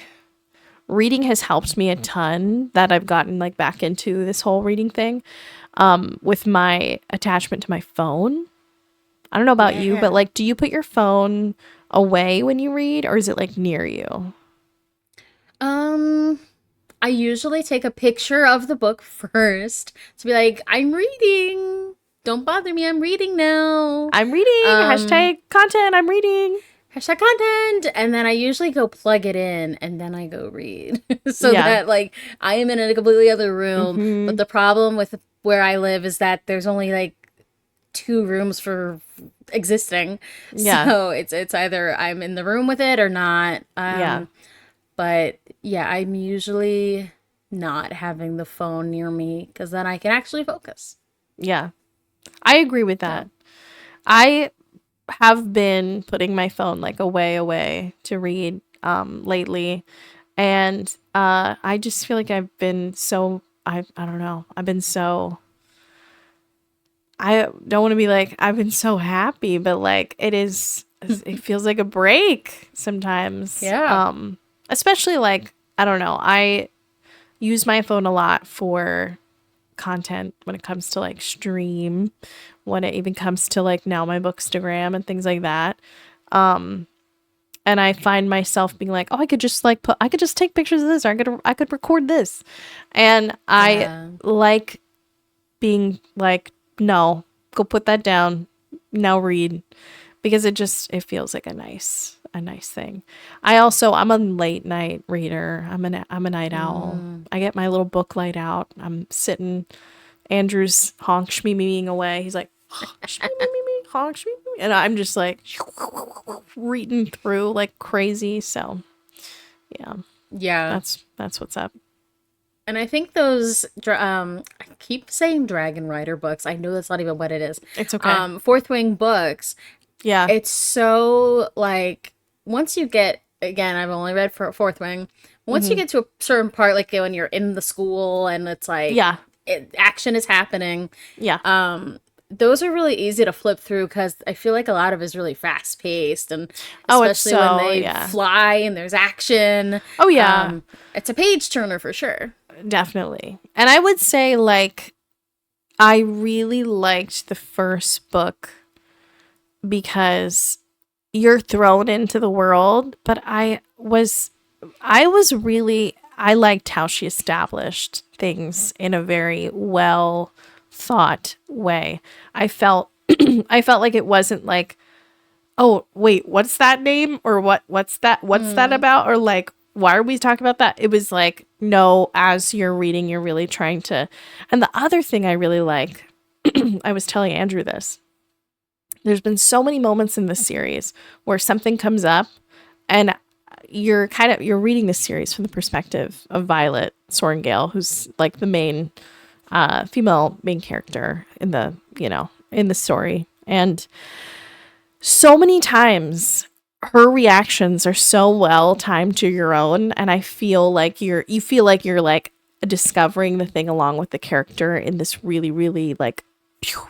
S1: reading has helped me a ton, that I've gotten like back into this whole reading thing with my attachment to my phone. I don't know about you, but like, do you put your phone away when you read, or is it like near you?
S2: I usually take a picture of the book first to be like, I'm reading. Don't bother me. I'm reading now.
S1: I'm reading. Hashtag content. I'm reading.
S2: Hashtag content. And then I usually go plug it in and then I go read. So that like I am in a completely other room. But the problem with where I live is that there's only like 2 rooms for existing. So it's either I'm in the room with it or not. But yeah, I'm usually not having the phone near me because then I can actually focus.
S1: Yeah, I agree with that. I have been putting my phone like away to read lately, and I just feel like I've been so I don't know. I've been so I don't want to be like I've been so happy, but like it feels like a break sometimes.
S2: Yeah.
S1: Especially like I don't know. I use my phone a lot for content when it comes to like stream, when it even comes to like now my Bookstagram and things like that. And I find myself being like, oh, I could just take pictures of this, or I could record this. And I like being like, no, go put that down. Now read. Because it feels like a nice thing. I'm a late night reader. I'm a night owl. I get my little book light out. I'm sitting. Andrew's honk shmee away. He's like honk shmee, and I'm just like reading through like crazy. So yeah, that's what's up.
S2: And I think those I keep saying Dragon Rider books. I know that's not even what it is.
S1: It's okay.
S2: Fourth Wing books.
S1: Yeah,
S2: it's so like once you get, again, I've only read for Fourth Wing. Once you get to a certain part, like when you're in the school and it's like action is happening.
S1: Yeah.
S2: Those are really easy to flip through because I feel like a lot of it is really fast paced, and especially when they fly and there's action.
S1: Oh yeah,
S2: it's a page turner for sure.
S1: Definitely. And I would say like I really liked the first book because you're thrown into the world, but I liked how she established things in a very well thought way. I felt like it wasn't like, oh wait, what's that name, or what's that about, or like why are we talking about that? It was like, no, as you're reading, you're really trying to. And the other thing I really like, I was telling Andrew this, there's been so many moments in this series where something comes up and you're reading this series from the perspective of Violet Sorrengail, who's like the main female main character in the story. And so many times her reactions are so well timed to your own, and I feel like you're like discovering the thing along with the character in this really, really like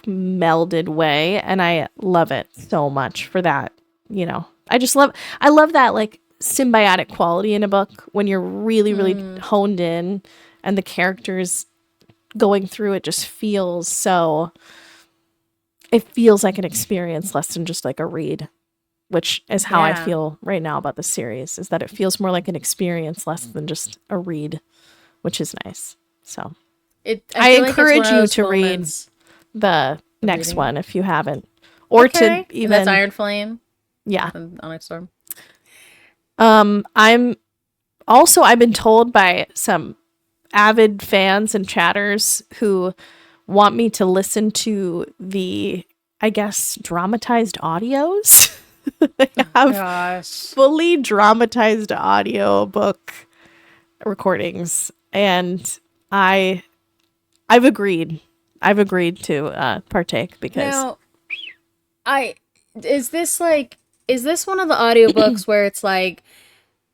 S1: melded way, and I love it so much for that. I love that like symbiotic quality in a book when you're really, really honed in, and the characters going through it just feels so. It feels like an experience less than just like a read, which is how I feel right now about the series, is that it feels more like an experience less than just a read, which is nice. So I encourage you to read the next one if you haven't, or to even.
S2: And that's Iron Flame.
S1: Yeah.
S2: Onyx Storm.
S1: I've been told by some avid fans and chatters who want me to listen to the, I guess, dramatized audios. They have fully dramatized audio book recordings, and I've agreed to partake because
S2: now, is this one of the audiobooks where it's like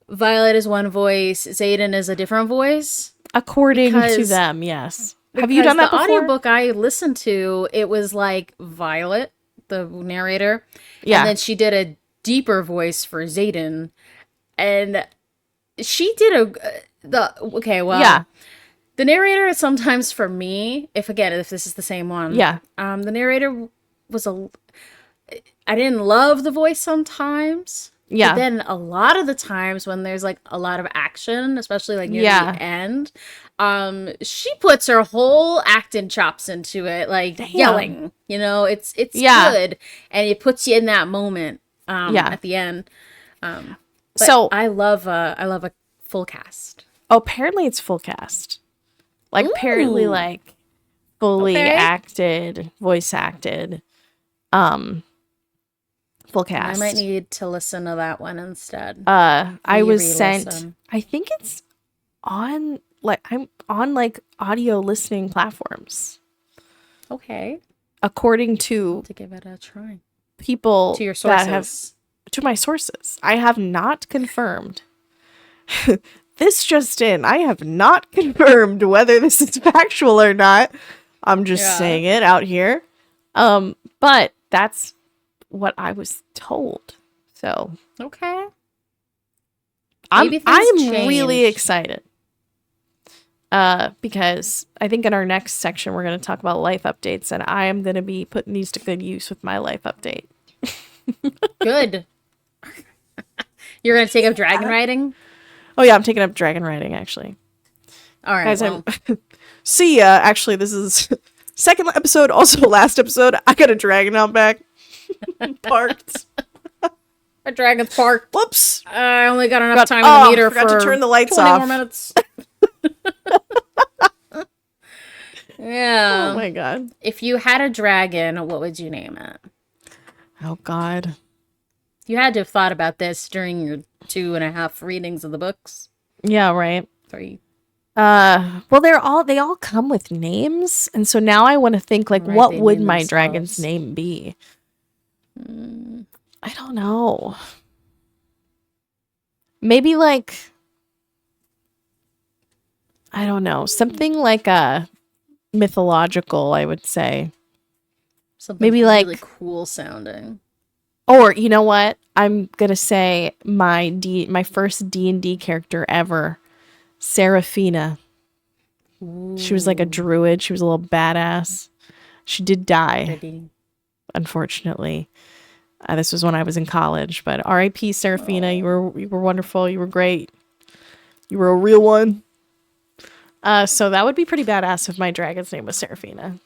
S2: Violet is one voice, Xaden is a different voice?
S1: According to them, yes. Have you done that before?
S2: The audiobook I listened to, it was like Violet, the narrator, and then she did a deeper voice for Xaden, and she did the narrator sometimes, for me, if this is the same one, the narrator was I didn't love the voice sometimes, But
S1: Yeah.
S2: then a lot of the times when there's like a lot of action, especially like near
S1: Yeah.
S2: the end, she puts her whole acting chops into it, like
S1: Damn.
S2: yelling. You know, it's
S1: Yeah.
S2: good, and it puts you in that moment
S1: Yeah.
S2: at the end. But
S1: So
S2: I love a full cast.
S1: apparently it's full cast. Like apparently
S2: Ooh,
S1: like fully
S2: okay.
S1: acted, voice acted, full
S2: And I might
S1: cast.
S2: need to listen to that one instead.
S1: I was sent,
S2: Re-listen.
S1: I think it's on like I'm on like audio listening platforms.
S2: Okay,
S1: According to
S2: to give it a try.
S1: people
S2: To your
S1: that have
S2: sources.
S1: to my sources. I have not confirmed. This just in. I have not confirmed whether this is factual or not. I'm just saying it out here. But that's what I was told. So
S2: Okay.
S1: I'm
S2: Maybe things
S1: really
S2: change.
S1: excited. Because I think in our next section we're going to talk about life updates, and I am going to be putting these to good use with my life update.
S2: Good. You're gonna take up dragon riding?
S1: Oh yeah, I'm taking up dragon riding actually.
S2: All right.
S1: Guys,
S2: Well,
S1: see ya. Actually, this is second episode, also last episode. I got a dragon out back. Parked.
S2: a dragon's park.
S1: Whoops.
S2: I only got enough time in the meter
S1: forgot
S2: for
S1: to turn the lights
S2: 20
S1: off.
S2: more minutes. Yeah.
S1: Oh my god.
S2: If you had a dragon, what would you name it?
S1: Oh god.
S2: You had to have thought about this during your 2.5 readings of the books.
S1: Yeah, right.
S2: 3.
S1: Well, they all come with names, and so now I want to think like,
S2: Right,
S1: what
S2: they
S1: would
S2: name
S1: my
S2: themselves.
S1: dragon's name be? I don't know. Maybe like, I don't know, something like a mythological, I would say.
S2: Something
S1: Maybe
S2: really
S1: like,
S2: cool sounding.
S1: or you know what? I'm gonna say my first D&D character ever, Seraphina. She was like a druid. She was a little badass. She did die,
S2: Pretty.
S1: unfortunately. This was when I was in college, but R.I.P. Seraphina. You were wonderful. You were great. You were a real one. So that would be pretty badass if my dragon's name was Seraphina.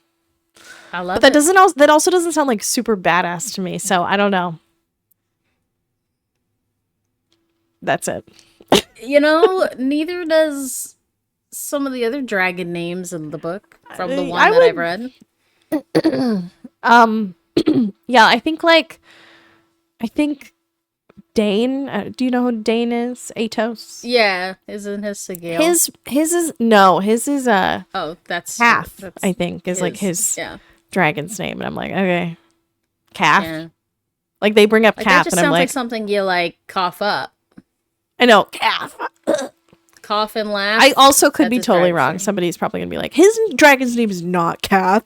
S2: I love
S1: But
S2: it.
S1: that also doesn't sound like super badass to me. So I don't know. That's it.
S2: You know, neither does some of the other dragon names in the book from the one that I've read.
S1: Yeah, I think Dane. Do you know who Dane is? Atos.
S2: Yeah, isn't his Sigil?
S1: His is
S2: Oh, that's
S1: Calf.
S2: that's
S1: I think is like his
S2: yeah.
S1: dragon's name, and I'm like, okay, Calf.
S2: Yeah.
S1: Like they bring up
S2: Like
S1: Calf,
S2: that just
S1: and I'm
S2: sounds like
S1: like,
S2: something you like cough up.
S1: I know Calf.
S2: Cough and laugh.
S1: I also could
S2: That's
S1: be
S2: his
S1: totally
S2: dragon's
S1: wrong.
S2: name.
S1: Somebody's probably gonna be like, his dragon's name is not Calf,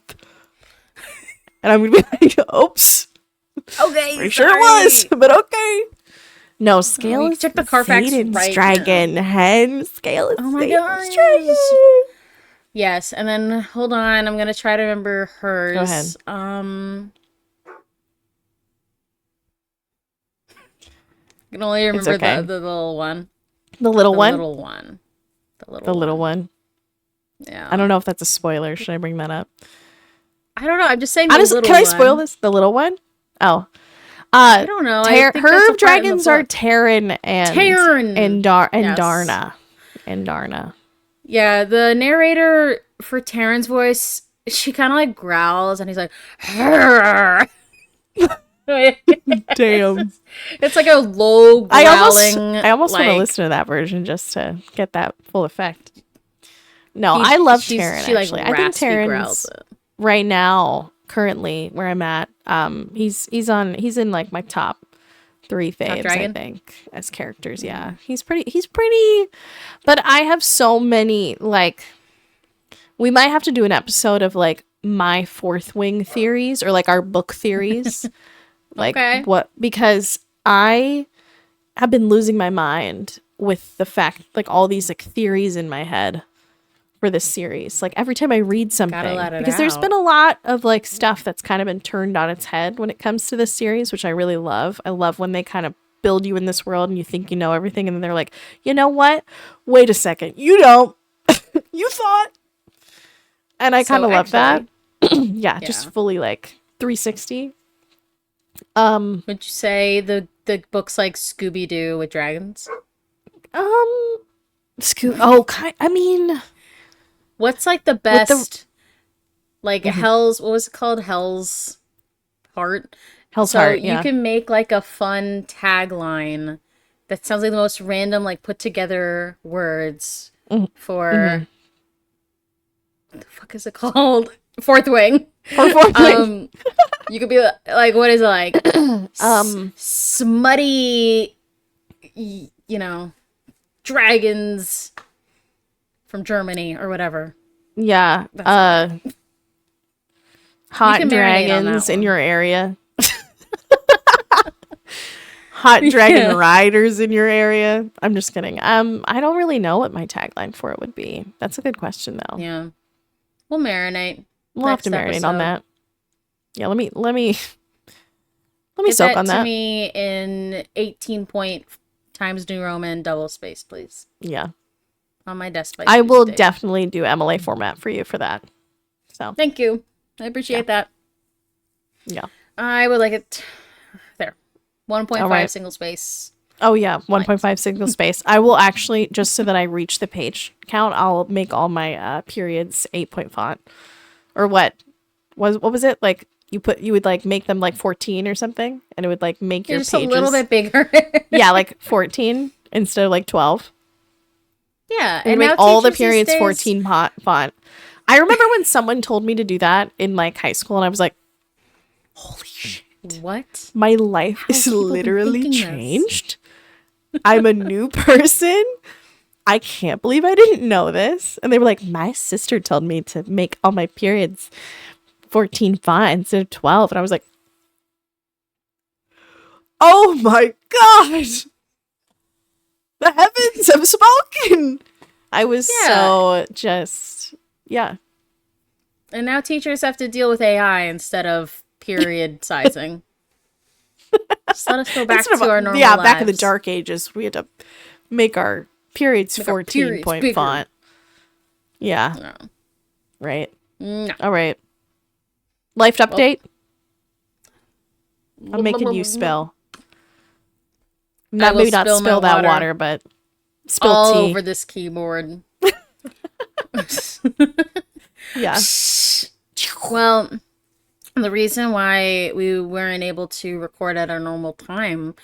S1: and I'm gonna be like, oops.
S2: Okay,
S1: Pretty sure it was, but okay. No, Scale
S2: you
S1: is
S2: check the Carfax
S1: Zayden's
S2: right
S1: dragon. Hen, Scale is
S2: Oh my
S1: Zayden's
S2: gosh.
S1: dragon.
S2: Yes, and then hold on, I'm gonna try to remember hers.
S1: Go ahead.
S2: I can only remember
S1: okay.
S2: the little one.
S1: The little
S2: The
S1: one?
S2: little one.
S1: The little one.
S2: Yeah.
S1: I don't know if that's a spoiler. Should I bring that up?
S2: I don't know. I'm just saying the
S1: Honestly,
S2: little
S1: can I
S2: one.
S1: spoil this? The little one? Oh.
S2: I don't know. I think that's a
S1: her
S2: part in the
S1: dragons are
S2: book.
S1: Terran and
S2: Terran! Yes.
S1: Darna. And Darna.
S2: Yeah, the narrator for Terran's voice, she kind of like growls, and he's like, "Arr!"
S1: Damn.
S2: It's like a low growling.
S1: I almost want to
S2: like,
S1: listen to that version just to get that full effect. No,
S2: he-
S1: I love
S2: she's-
S1: Terran,
S2: she, like,
S1: actually. I think
S2: raspy growls
S1: Terran's
S2: it.
S1: right now, currently, where I'm at, he's in like my top 3 faves, I
S2: dragon?
S1: think, as characters. Yeah. He's pretty, but I have so many, like, we might have to do an episode of like my fourth wing theories or like our book theories. Like
S2: Okay.
S1: what, because I have been losing my mind with the fact, like all these like theories in my head for this series. Like every time I read something,
S2: let it
S1: because there's
S2: out.
S1: been a lot of like stuff that's kind of been turned on its head when it comes to this series, which I really love. I love when they kind of build you in this world and you think you know everything, and then they're like, you know what? Wait a second, you don't. You thought. And I kind of love that. Yeah, just fully like 360.
S2: Would you say the books like Scooby-Doo with dragons?
S1: I mean,
S2: what's like the best like Hell's, what was it called? Hell's Heart.
S1: Heart,
S2: you can make like a fun tagline that sounds like the most random, like put together words for what the fuck is it called? Fourth Wing. Fourth Wing. You could be like, what is it like? Smutty, you know, dragons from Germany or whatever.
S1: Yeah. Hot dragons in your area. Hot dragon riders in your area. I'm just kidding. I don't really know what my tagline for it would be. That's a good question though.
S2: Yeah. We'll marinate.
S1: We'll have to marinate on that. Yeah, let me soak on that.
S2: To me in 18-point Times New Roman double space, please.
S1: Yeah.
S2: On my desk.
S1: I will definitely do MLA format for you for that. So
S2: thank you. I appreciate that.
S1: Yeah.
S2: I would like it there. 1.5 single space.
S1: Oh yeah, 1.5 single space. I will actually, just so that I reach the page count, I'll make all my periods 8-point font. Or what was it? Like you would like make them like 14 or something, and it would like make your
S2: just
S1: pages
S2: a little bit bigger.
S1: Yeah, like 14 instead of like 12.
S2: Yeah,
S1: and make all the periods 14 font. I remember when someone told me to do that in like high school, and I was like, holy shit.
S2: What?
S1: My life is literally changed. I'm a new person. I can't believe I didn't know this. And they were like, my sister told me to make all my periods 14 font instead of 12. And I was like, oh my gosh. The heavens have spoken. I was so just, yeah.
S2: And now teachers have to deal with AI instead of period sizing. Just let us go back to our normal lives.
S1: Back in the dark ages, we had to make our periods 14-point font. Yeah. No. Right. No. All right. Life update. I'm making you spill. Maybe not spill that water, but spill
S2: all
S1: tea
S2: over this keyboard.
S1: Yeah.
S2: Well, the reason why we weren't able to record at our normal time,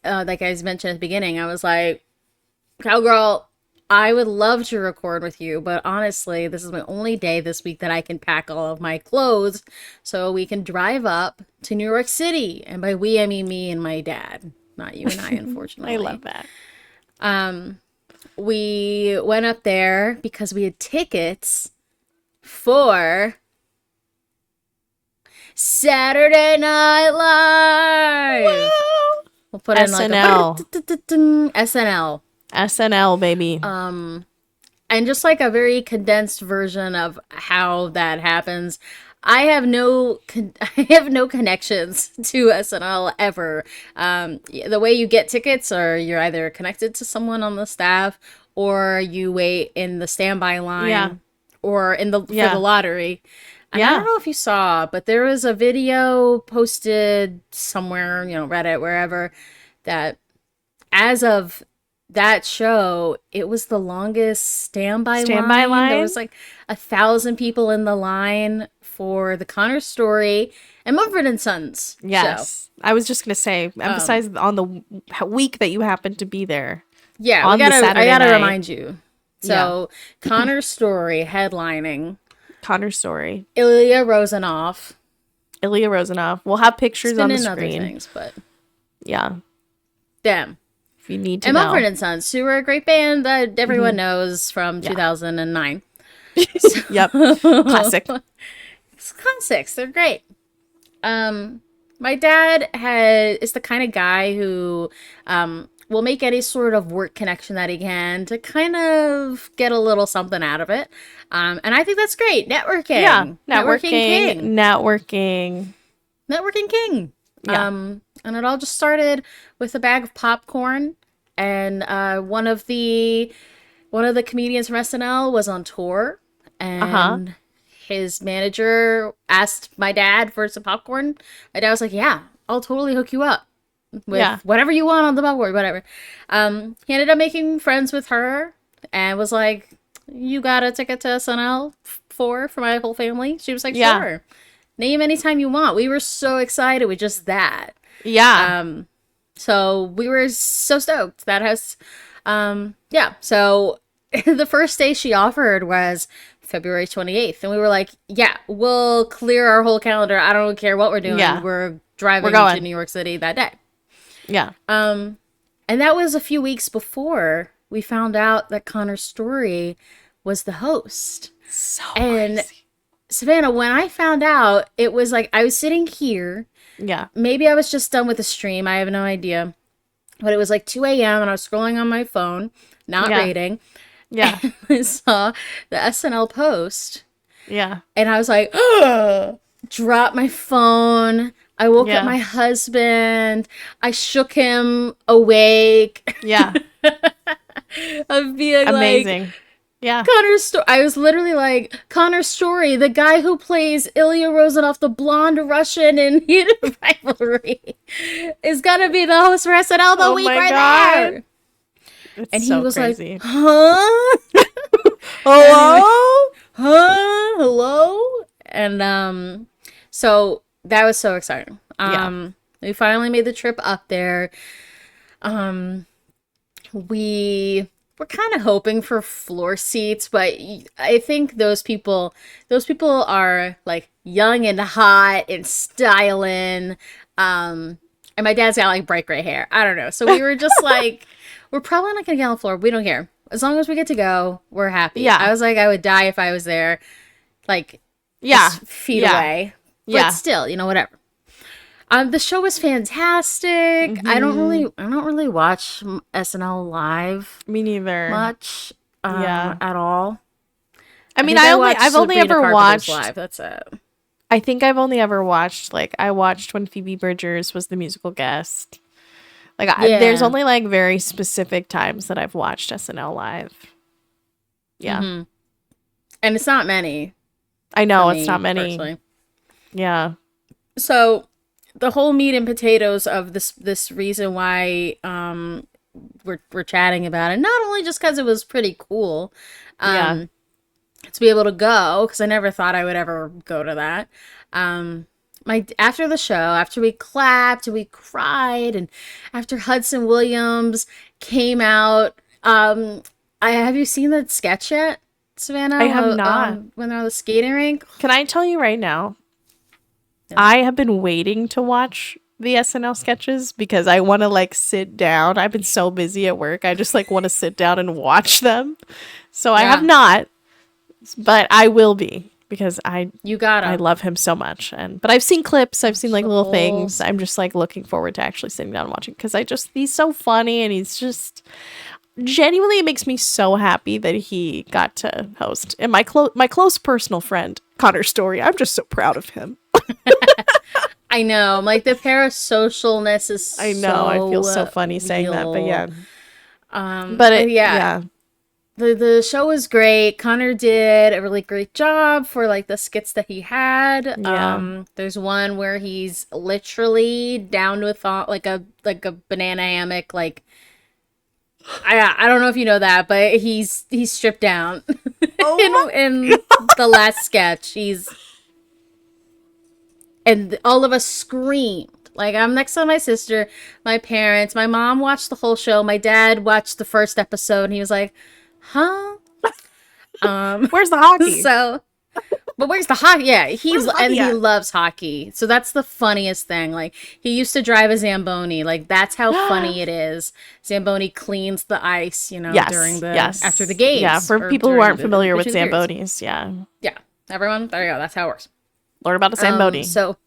S2: like I mentioned at the beginning, I was like, Cowgirl, I would love to record with you, but honestly, this is my only day this week that I can pack all of my clothes so we can drive up to New York City. And by we, I mean me and my dad, not you and I, unfortunately.
S1: I love that.
S2: We went up there because we had tickets for Saturday Night Live.
S1: Woo!
S2: We'll put in like SNL.
S1: SNL, baby.
S2: And just like a very condensed version of how that happens. I have no connections to SNL ever. The way you get tickets are you're either connected to someone on the staff or you wait in the standby line or in the for the lottery. And I don't know if you saw, but there was a video posted somewhere, Reddit, wherever, that as of that show, it was the longest standby line. There was like 1,000 people in the line for the Connor Storrie and Mumford & Sons show.
S1: I was just going to say, emphasize on the week that you happened to be there.
S2: Yeah, I gotta remind you. So, Connor Storrie headlining.
S1: Connor Storrie.
S2: Ilya Rozanov.
S1: We'll have pictures on the screen.
S2: Other things, but
S1: yeah.
S2: Them.
S1: If you need to
S2: and
S1: know.
S2: Mumford & Sons, who are a great band that everyone knows from 2009.
S1: Yep. Classic.
S2: It's classics. They're great. My dad is the kind of guy who will make any sort of work connection that he can to kind of get a little something out of it. And I think that's great. Networking.
S1: Yeah.
S2: Networking king.
S1: Networking
S2: Yeah. And it all just started with a bag of popcorn, and one of the comedians from SNL was on tour,
S1: Uh-huh.
S2: and his manager asked my dad for some popcorn. My dad was like, "Yeah, I'll totally hook you up
S1: Yeah.
S2: with whatever you want on the popcorn, whatever." He ended up making friends with her and was like, "You got a ticket to SNL for my whole family?" She was like,
S1: Yeah.
S2: "Sure. Name anytime you want." We were so excited with just that.
S1: Yeah.
S2: Um, so we were so stoked. That has, yeah. So the first day she offered was February 28th. And we were like, yeah, we'll clear our whole calendar. I don't care what we're doing.
S1: Yeah.
S2: We're
S1: We're
S2: driving to
S1: going.
S2: New York City that day.
S1: Yeah.
S2: And that was a few weeks before we found out that Connor Storrie was the host.
S1: So
S2: And
S1: crazy.
S2: Savannah, when I found out, it was like I was sitting here.
S1: Yeah.
S2: Maybe I was just done with the stream. I have no idea. But it was like 2 a.m. and I was scrolling on my phone, not
S1: Yeah.
S2: rating.
S1: Yeah.
S2: And I saw the SNL post.
S1: Yeah.
S2: And I was like, ugh, dropped my phone. I woke up
S1: Yeah.
S2: my husband. I shook him awake
S1: Yeah.
S2: of being like,
S1: Amazing. Yeah.
S2: Connor's story. I was literally like, Connor Story, the guy who plays Ilya Rozanov, the blonde Russian in Hidden Rivalry, is gonna be the host for SNL the
S1: Oh
S2: week
S1: my
S2: right
S1: God.
S2: there.
S1: It's
S2: And he
S1: so
S2: was
S1: crazy.
S2: like, huh?
S1: Hello?
S2: Huh? Hello? And so that was so exciting.
S1: Yeah.
S2: We finally made the trip up there. We were kind of hoping for floor seats, but I think those people are like young and hot and styling. And my dad's got like bright gray hair. I don't know. So we were just like, we're probably not gonna get on the floor. We don't care. As long as we get to go, we're happy.
S1: Yeah.
S2: I was like, I would die if I was there, like
S1: Yeah.
S2: just feet
S1: Yeah.
S2: away. But
S1: Yeah.
S2: still, whatever. The show was fantastic. I don't really watch SNL live
S1: Me neither.
S2: much,
S1: Yeah.
S2: at all.
S1: I mean,
S2: think
S1: I've
S2: watched
S1: only
S2: Sabrina
S1: ever
S2: Carpenter's
S1: watched.
S2: live. That's it.
S1: I think I've only ever watched I watched when Phoebe Bridgers was the musical guest. There's
S2: Yeah.
S1: only like very specific times that I've watched SNL live. Yeah.
S2: And it's not many
S1: I
S2: for
S1: know it's
S2: me
S1: not many.
S2: personally.
S1: Yeah.
S2: So the whole meat and potatoes of this reason why we're chatting about it, not only just because it was pretty cool,
S1: Yeah.
S2: to be able to go, because I never thought I would ever go to that. After the show, after we clapped, we cried, and after Hudson Williams came out, have you seen that sketch yet, Savannah?
S1: I have not.
S2: When they're on the skating rink.
S1: Can I tell you right now? I have been waiting to watch the SNL sketches because I want to sit down. I've been so busy at work. I just want to sit down and watch them. So I have not, but I will be because I love him so much. But I've seen clips, I've seen little things. I'm just looking forward to actually sitting down and watching because he's so funny and he's just genuinely, it makes me so happy that he got to host. And my close personal friend Connor Story, I'm just so proud of him.
S2: I know, like the parasocialness is.
S1: I know, I feel so funny saying that, but yeah.
S2: The show was great. Connor did a really great job for the skits that he had.
S1: Yeah.
S2: There's one where he's literally down with like a banana hammock. I don't know if you know that, but he's stripped down in the last sketch. And all of us screamed. I'm next to my sister, my parents, my mom watched the whole show. My dad watched the first episode and he was like, huh?
S1: Where's the hockey?
S2: But where's the hockey? Yeah, he
S1: at?
S2: loves hockey. So that's the funniest thing. He used to drive a Zamboni. That's how funny it is. Zamboni cleans the ice, during after the games.
S1: Yeah, for people who aren't familiar with Zambonis, yeah.
S2: Yeah, everyone, there you go. That's how it works.
S1: Learn about a Zamboni.
S2: So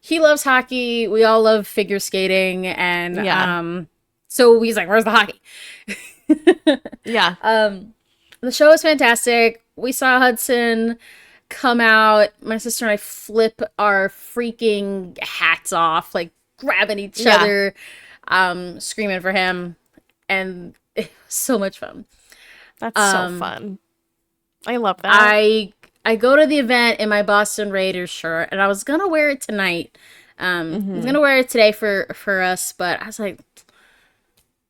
S2: he loves hockey. We all love figure skating, and so he's like, "Where's the hockey?"
S1: Yeah.
S2: The show is fantastic. We saw Hudson come out. My sister and I flip our freaking hats off. grabbing each other, screaming for him. And it was so much fun.
S1: That's so fun. I love that.
S2: I go to the event in my Boston Raiders shirt, and I was gonna wear it tonight. I was gonna wear it today for us, but I was like,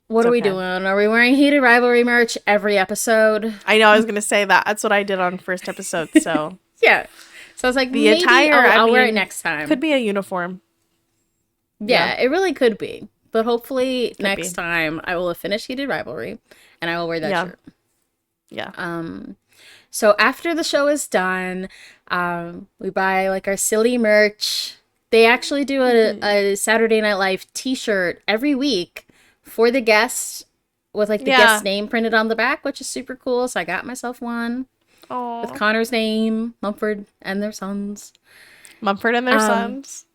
S2: what are we doing? Are we wearing Heated Rivalry merch every episode?
S1: I know, I was gonna say that. That's what I did on first episode, so.
S2: Yeah. So I was like,
S1: the
S2: maybe
S1: attire,
S2: I'll wear it next time.
S1: Could be a uniform.
S2: Yeah, it really could be. But hopefully next time I will have finished Heated Rivalry, and I will wear that shirt.
S1: Yeah.
S2: So after the show is done, we buy like our silly merch. They actually do a Saturday Night Live t-shirt every week for the guests with like the guest name printed on the back, which is super cool. So I got myself one with Connor's name, Mumford and their sons.
S1: Mumford and their sons.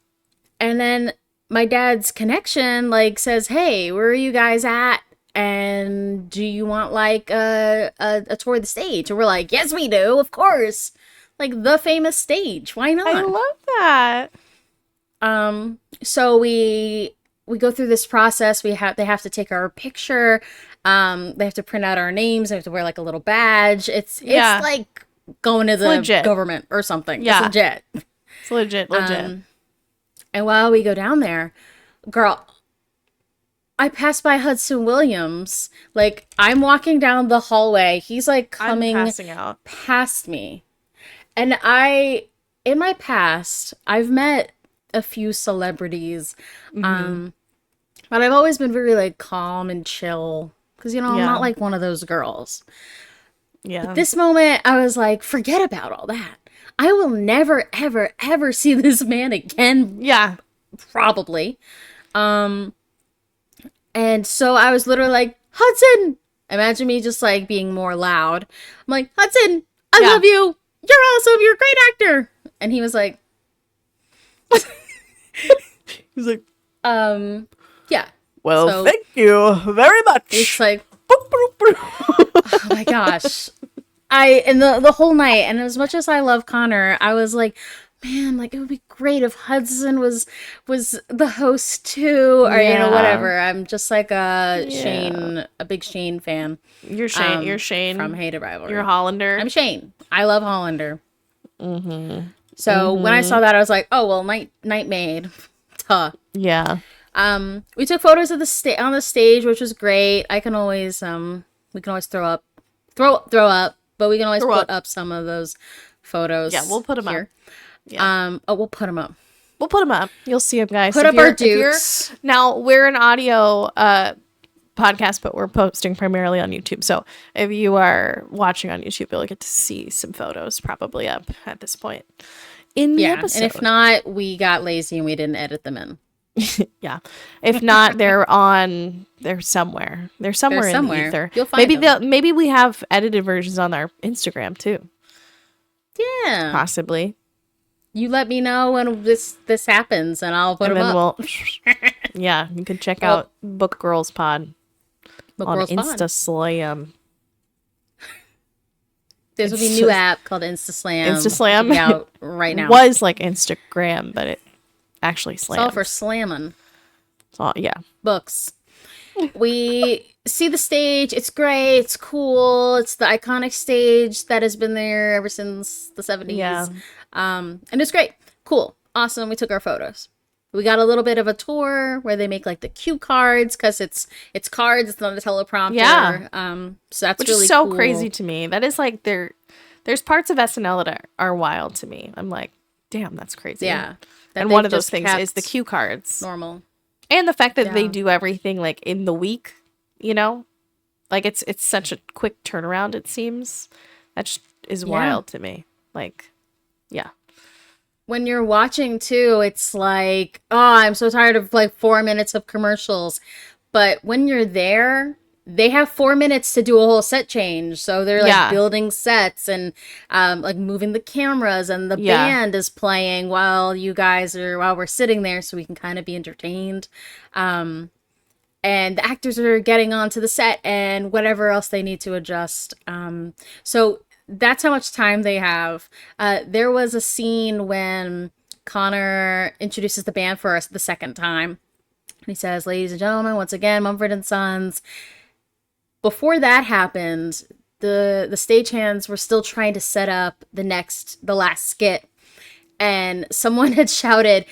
S2: And then my dad's connection like says, hey, where are you guys at? And do you want like a tour of the stage? And we're like, yes, we do, of course. Like the famous stage. Why not?
S1: I love
S2: that. So we go through this process. They have to take our picture. They have to print out our names. They have to wear like a little badge. It's like going to the government or something. Yeah. It's legit.
S1: It's legit.
S2: And while we go down there, girl, I passed by Hudson Williams. Like, I'm walking down the hallway. He's like coming past me. And in my past, I've met a few celebrities. But I've always been very like calm and chill. Because, I'm not like one of those girls. Yeah. But this moment, I was like, forget about all that. I will never, ever, ever see this man again.
S1: Yeah.
S2: Probably. And so I was literally like, Hudson! Imagine me just like being more loud. I'm like, Hudson, I love you. You're awesome. You're a great actor. And he was like, yeah.
S1: Well, thank you very much.
S2: It's like, oh my gosh. And the whole night, and as much as I love Connor, I was like, man, like it would be great if Hudson was the host too, or whatever. I'm just like a big Shane fan.
S1: You're Shane
S2: from Hated Rivalry.
S1: You're Hollander.
S2: I'm Shane. I love Hollander. So when I saw that, I was like, oh well, night made. Duh.
S1: Yeah.
S2: We took photos of on the stage, which was great. We can always throw up, but we can always put up some of those photos.
S1: Yeah, we'll put them
S2: here.
S1: Up. Yeah.
S2: We'll put them up.
S1: We'll put them up. You'll see them, guys.
S2: Put up our dukes.
S1: Now, we're an audio podcast, but we're posting primarily on YouTube. So if you are watching on YouTube, you'll get to see some photos probably up at this point in the episode.
S2: And if not, we got lazy and we didn't edit them in.
S1: Yeah. If not, they're somewhere. They're somewhere in the ether.
S2: You'll find them.
S1: Maybe we have edited versions on our Instagram too.
S2: Yeah.
S1: Possibly.
S2: You let me know when this happens, and I'll put them up.
S1: Yeah, you can check out Bookgorls Pod on InstaSlam.
S2: There's a new app called InstaSlam.
S1: InstaSlam
S2: out right now.
S1: It was like Instagram, but it actually slams.
S2: It's all for slamming.
S1: Yeah.
S2: Books. We see the stage. It's great. It's cool. It's the iconic stage that has been there ever since the 70s.
S1: Yeah.
S2: And it's great. Cool. Awesome. We took our photos. We got a little bit of a tour where they make like the cue cards because it's cards. It's not a teleprompter.
S1: Yeah.
S2: So that's
S1: Which
S2: really
S1: is so
S2: cool.
S1: crazy to me. That is like there's parts of SNL that are wild to me. I'm like, damn, that's crazy.
S2: Yeah.
S1: And one of those things is the cue cards.
S2: Normal.
S1: And the fact that they do everything like in the week, like it's such a quick turnaround. It seems that just is wild to me. Like, yeah.
S2: When you're watching too, it's like, oh, I'm so tired of like 4 minutes of commercials. But when you're there, they have 4 minutes to do a whole set change. So they're like building sets and like moving the cameras, and the band is playing while we're sitting there, so we can kind of be entertained. And the actors are getting onto the set and whatever else they need to adjust. So that's how much time they have. There was a scene when Connor introduces the band for us the second time. He says, ladies and gentlemen, once again, Mumford and Sons. Before that happened, the stagehands were still trying to set up the last skit. And someone had shouted,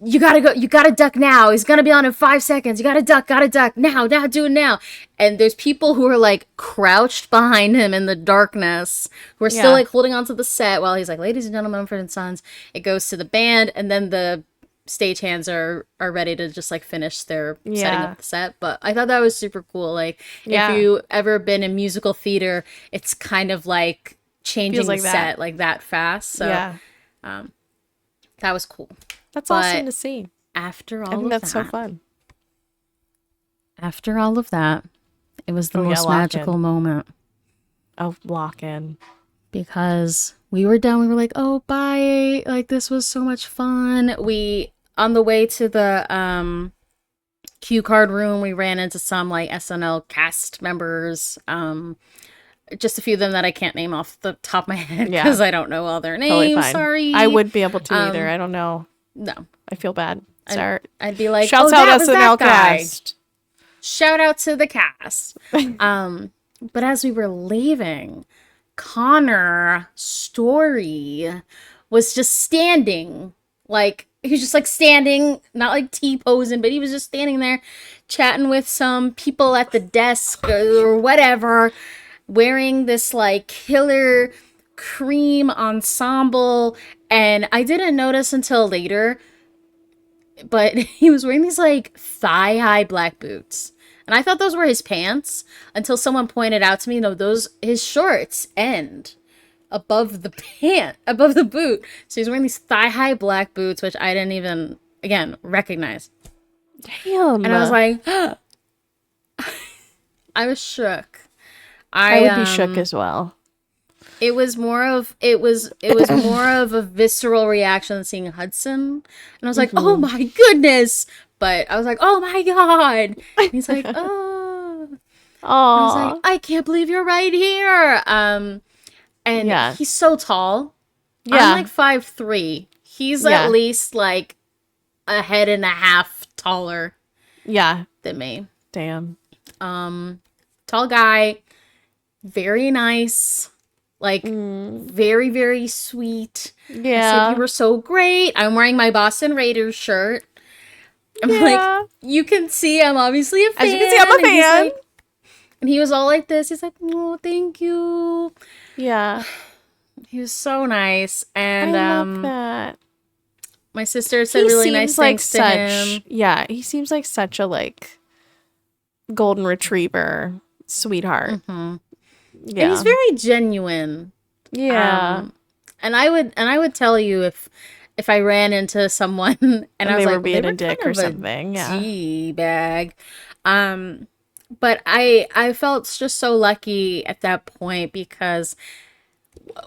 S2: you gotta duck now. He's gonna be on in 5 seconds. You gotta duck now, do it now. And there's people who are like crouched behind him in the darkness, who are still like holding onto the set while he's like, ladies and gentlemen, Mumford and Sons. It goes to the band, and then the stagehands are ready to just like finish their setting up the set. But I thought that was super cool. Like if you ever been in musical theater, it's kind of like changing the set like that fast. So that was cool.
S1: That's awesome to see.
S2: After all
S1: I think that's so fun.
S2: After all of that, it was the most magical moment.
S1: Oh, lock in.
S2: Because we were done. We were like, oh, bye. Like, this was so much fun. On the way to the cue card room, we ran into some like SNL cast members. Just a few of them that I can't name off the top of my head because I don't know all their names. Totally fine. Sorry.
S1: I wouldn't be able to either. I don't know.
S2: No.
S1: I feel bad. Sorry.
S2: I'd be like,
S1: shouts out SNL cast.
S2: Shout out to the cast. But as we were leaving, Connor Storrie was just standing. Like, he was just like standing, not like T-posing, but he was just standing there chatting with some people at the desk or whatever, wearing this like killer cream ensemble. And I didn't notice until later, but he was wearing these like thigh-high black boots. And I thought those were his pants until someone pointed out to me, no, his shorts end above the boot. So he's wearing these thigh-high black boots, which I didn't even, again, recognize.
S1: Damn.
S2: And I was like, I was shook.
S1: I would be shook as well.
S2: It was more of more of a visceral reaction than seeing Hudson. And I was like, oh my goodness. But I was like, oh my God. And he's like, oh. I was like, I can't believe you're right here. And he's so tall. Yeah. I'm like 5'3". He's at least like a head and a half taller than me.
S1: Damn.
S2: Tall guy, very nice, like very, very sweet. Yeah. I said, you were so great. I'm wearing my Boston Raiders shirt. I'm like, you can see I'm obviously a fan.
S1: As you can see, I'm a fan.
S2: And he was all like this. He's like, oh, thank you.
S1: Yeah.
S2: He was so nice. And
S1: I love that.
S2: My sister said really nice things to him.
S1: Yeah, he seems like such a like golden retriever sweetheart.
S2: Mm-hmm. Yeah. And he's very genuine.
S1: Yeah.
S2: And I would tell you if I ran into someone and I was
S1: they
S2: like,
S1: were being a dick or something.
S2: Teabag. But I felt just so lucky at that point because,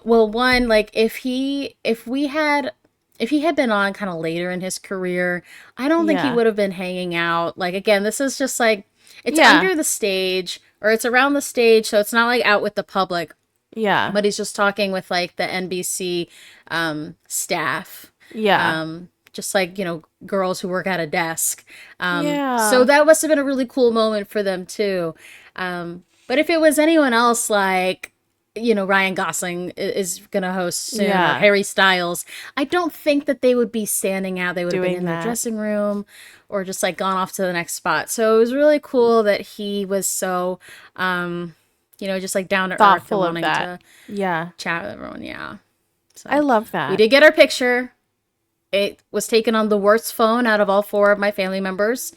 S2: well, one, like if he had been on kind of later in his career, I don't think he would have been hanging out. Like, again, this is just like, it's under the stage or it's around the stage. So it's not like out with the public.
S1: Yeah.
S2: But he's just talking with like the NBC staff.
S1: Yeah.
S2: Just like, girls who work at a desk. So that must have been a really cool moment for them too. But if it was anyone else, like, Ryan Gosling is going to host soon, or Harry Styles, I don't think that they would be standing out. They would have been in their dressing room or just like gone off to the next spot. So it was really cool that he was so, just like down to
S1: thoughtful
S2: earth and wanting
S1: to
S2: chat with everyone. Yeah. So
S1: I love that.
S2: We did get our picture. It was taken on the worst phone out of all 4 of my family members.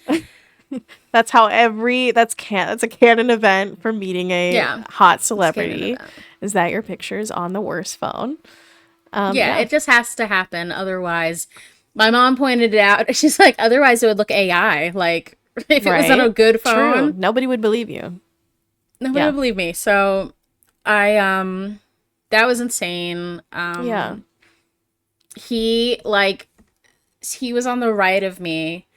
S1: That's how that's a canon event for meeting a hot celebrity. Is that your picture is on the worst phone?
S2: It just has to happen. Otherwise, my mom pointed it out. She's like, otherwise it would look AI. Like if it was on a good phone.
S1: True. Nobody would believe you.
S2: Nobody would believe me. So that was insane. He was on the right of me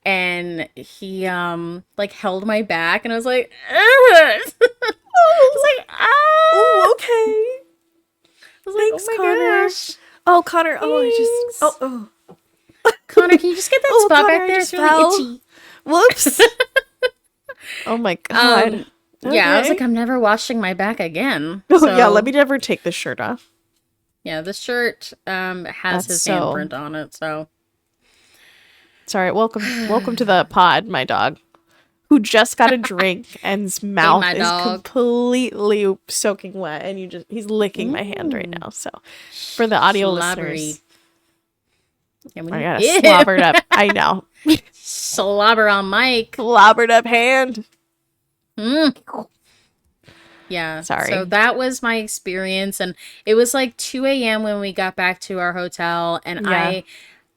S2: and he held my back and I was like, I was like,
S1: oh, okay.
S2: I was like, thanks, oh my
S1: Connor.
S2: gosh.
S1: Oh, Connor. Oh, I just. Oh.
S2: Connor, can you just get that spot Connor, back there? It's really itchy.
S1: Whoops. Oh my God.
S2: Yeah, I was like, I'm never washing my back again.
S1: Oh
S2: So,
S1: yeah, let me never take this shirt off.
S2: yeah, the shirt has
S1: That's
S2: his
S1: so...
S2: handprint on it, so.
S1: Sorry, welcome to the pod, my dog, who just got a drink and his mouth
S2: my
S1: is
S2: dog.
S1: completely soaking wet, and he's licking my hand right now. So, for the audio listeners,
S2: Yeah,
S1: I got a slobbered up. I know.
S2: Slobber on Mike.
S1: Slobbered up hand.
S2: Yeah.
S1: Sorry.
S2: So that was my experience, and it was like 2 a.m. when we got back to our hotel, and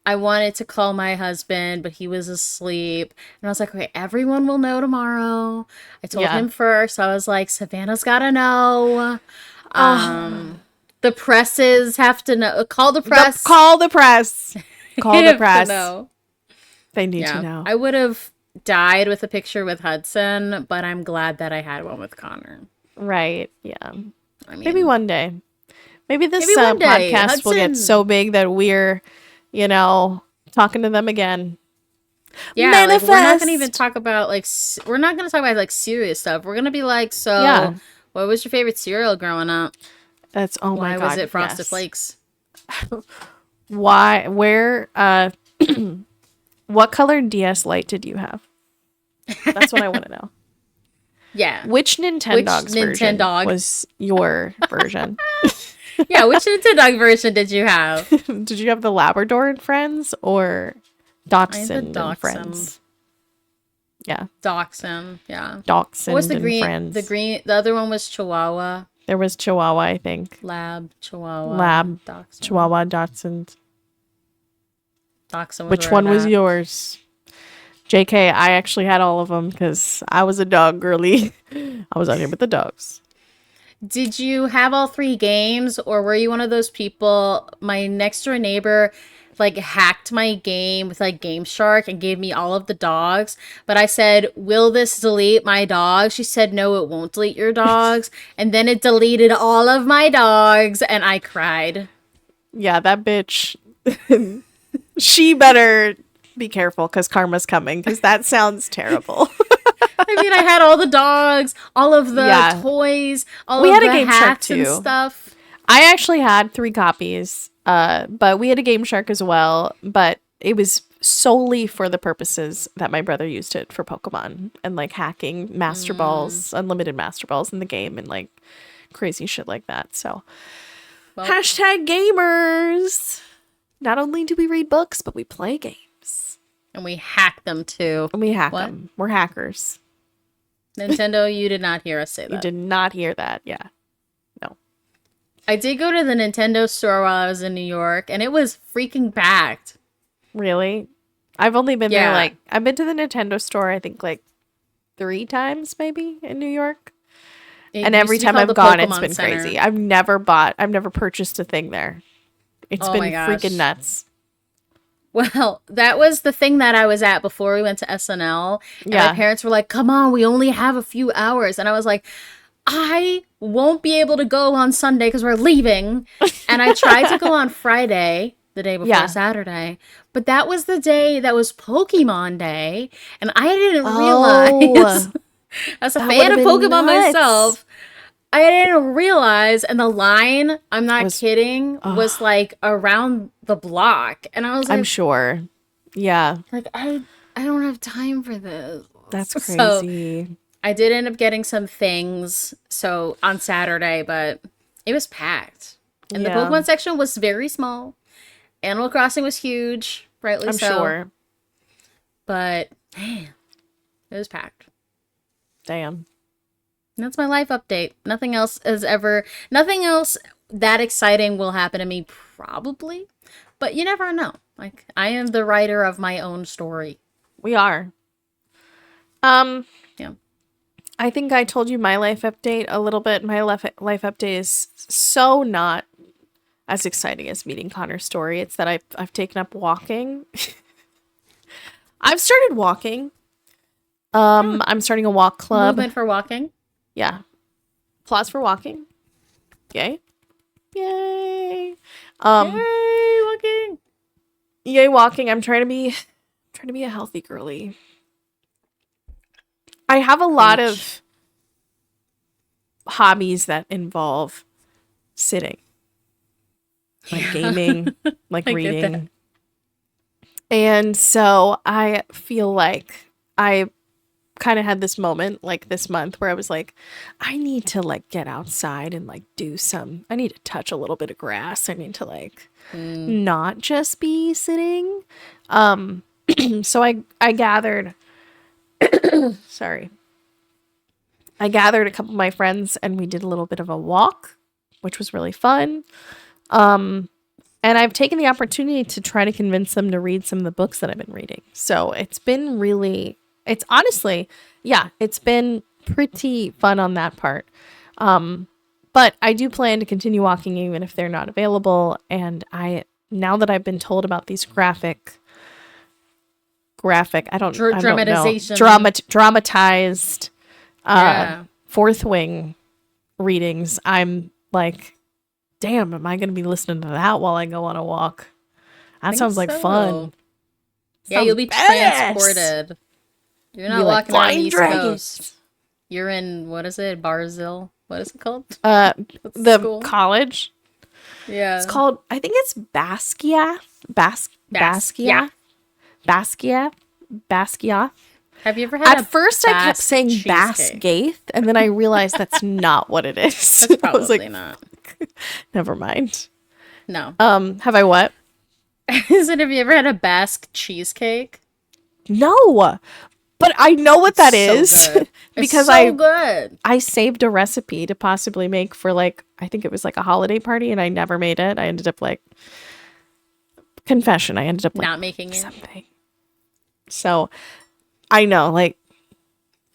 S2: I wanted to call my husband, but he was asleep. And I was like, okay, everyone will know tomorrow. I told him first. I was like, Savannah's got to know. The presses have to know. Call the press.
S1: Call the press. Call the press.
S2: Know.
S1: They need to know.
S2: I would have died with a picture with Hudson, but I'm glad that I had one with Connor.
S1: Right. Yeah.
S2: I mean,
S1: maybe one day. Maybe this podcast
S2: Hudson
S1: will get so big that we're, talking to them again.
S2: Yeah, like, we're not gonna even talk about we're not gonna talk about like serious stuff. We're gonna be like, so what was your favorite cereal growing up?
S1: That's my God.
S2: Why was it Frosted Flakes?
S1: Why? Where? What color DS Lite did you have? That's what I want to know.
S2: Yeah.
S1: Which Nintendogs version was your version?
S2: Yeah, which Nintendo version did you have?
S1: Did you have the Labrador and Friends or Dachshund and Friends? Yeah.
S2: Dachshund, yeah.
S1: Dachshund
S2: what was the green,
S1: and Friends.
S2: The other one was Chihuahua.
S1: There was Chihuahua, I think.
S2: Chihuahua.
S1: Dachshund. Chihuahua, Dachshund.
S2: Dachshund.
S1: Which one was yours? JK, I actually had all of them because I was a dog girly. I was out here with the dogs.
S2: Did you have all 3 games, or were you one of those people? My next door neighbor hacked my game with Game Shark and gave me all of the dogs, but I said, will this delete my dogs? She said, no, it won't delete your dogs. And then it deleted all of my dogs, and I cried.
S1: Yeah, that bitch. She better be careful because karma's coming, because that sounds terrible.
S2: I mean, I had all the dogs, all of the toys, all of the Game hats and stuff.
S1: I actually had 3 copies, but we had a Game Shark as well, but it was solely for the purposes that my brother used it for Pokemon and hacking Master Balls, unlimited Master Balls in the game, and crazy shit like that. So, hashtag gamers. Not only do we read books, but we play games.
S2: And we hack them too.
S1: And we hack them. We're hackers.
S2: Nintendo, you did not hear us say that.
S1: You did not hear that. Yeah. No.
S2: I did go to the Nintendo store while I was in New York, and it was freaking packed.
S1: Really? I've only been there I've been to the Nintendo store I think 3 times maybe in New York. And every time I've gone, it's been crazy. I've never purchased a thing there. It's been freaking nuts.
S2: Well, that was the thing that I was at before we went to SNL. And my parents were like, come on, we only have a few hours. And I was like, I won't be able to go on Sunday because we're leaving. And I tried to go on Friday, the day before Saturday. But that was the day that was Pokemon Day. And I didn't realize. As a fan of Pokemon myself, I didn't realize, and the line, I'm not kidding, was around the block. And I was like,
S1: I'm sure. Yeah.
S2: I don't have time for this.
S1: That's crazy.
S2: So I did end up getting some things on Saturday, but it was packed. And the Pokemon section was very small. Animal Crossing was huge, rightly so.
S1: I'm sure.
S2: But man, it was packed.
S1: Damn.
S2: That's my life update. Nothing else that exciting will happen to me, probably. But you never know. I am the writer of my own story.
S1: We are.
S2: Yeah.
S1: I think I told you my life update a little bit. My life update is so not as exciting as meeting Connor's story. It's that I've taken up walking. I've started walking. I'm starting a walk club.
S2: Movement for walking.
S1: Yeah. Applause for walking. Yay. Yay.
S2: Yay, walking.
S1: Yay, walking. I'm trying to be a healthy girly. I have a lot
S2: Preach.
S1: of hobbies that involve sitting, like
S2: Yeah,
S1: gaming, like
S2: I get that.
S1: reading. And so I feel like I kind of had this moment like this month where I was like, I need to like get outside and like I need to touch a little bit of grass. I need to like
S2: Mm.
S1: not just be sitting. Um, so I gathered, sorry, I gathered a couple of my friends and we did a little bit of a walk, which was really fun. Um, and I've taken the opportunity to try to convince them to read some of the books that I've been reading. So it's honestly, yeah, it's been pretty fun on that part. Um, but I do plan to continue walking even if they're not available. And now that I've been told about these I don't know,
S2: Dramatization.
S1: dramatized,
S2: Yeah.
S1: fourth wing readings, I'm like, damn, am I going to be listening to that while I go on a walk?
S2: I
S1: That
S2: think
S1: sounds like
S2: so.
S1: fun.
S2: Yeah, you'll
S1: Sounds
S2: be
S1: badass.
S2: transported. You're
S1: Be
S2: not
S1: like
S2: walking around the
S1: flying
S2: East Coast.
S1: dragons.
S2: You're in, what is it? Barzil? What is it called?
S1: Uh,
S2: What's the
S1: the
S2: school?
S1: college. It's
S2: Yeah.
S1: called. I think it's Basquiat.
S2: Yeah.
S1: Basquiat. Basquiat. Basquiat.
S2: Have you ever had
S1: At
S2: a
S1: first, I kept
S2: Basque
S1: saying
S2: cheesecake?
S1: Basgaith, and then I realized that's not what it is.
S2: That's
S1: I was like,
S2: probably not.
S1: never mind.
S2: No.
S1: Have I what?
S2: Is it, have you ever had a Basque cheesecake?
S1: No, but I know what
S2: It's
S1: that
S2: so
S1: is
S2: good. It's
S1: because
S2: so good.
S1: I saved a recipe to possibly make for like I think it was like a holiday party and I never made it. I ended up like confession. I ended up like
S2: Not making it.
S1: something. So I know like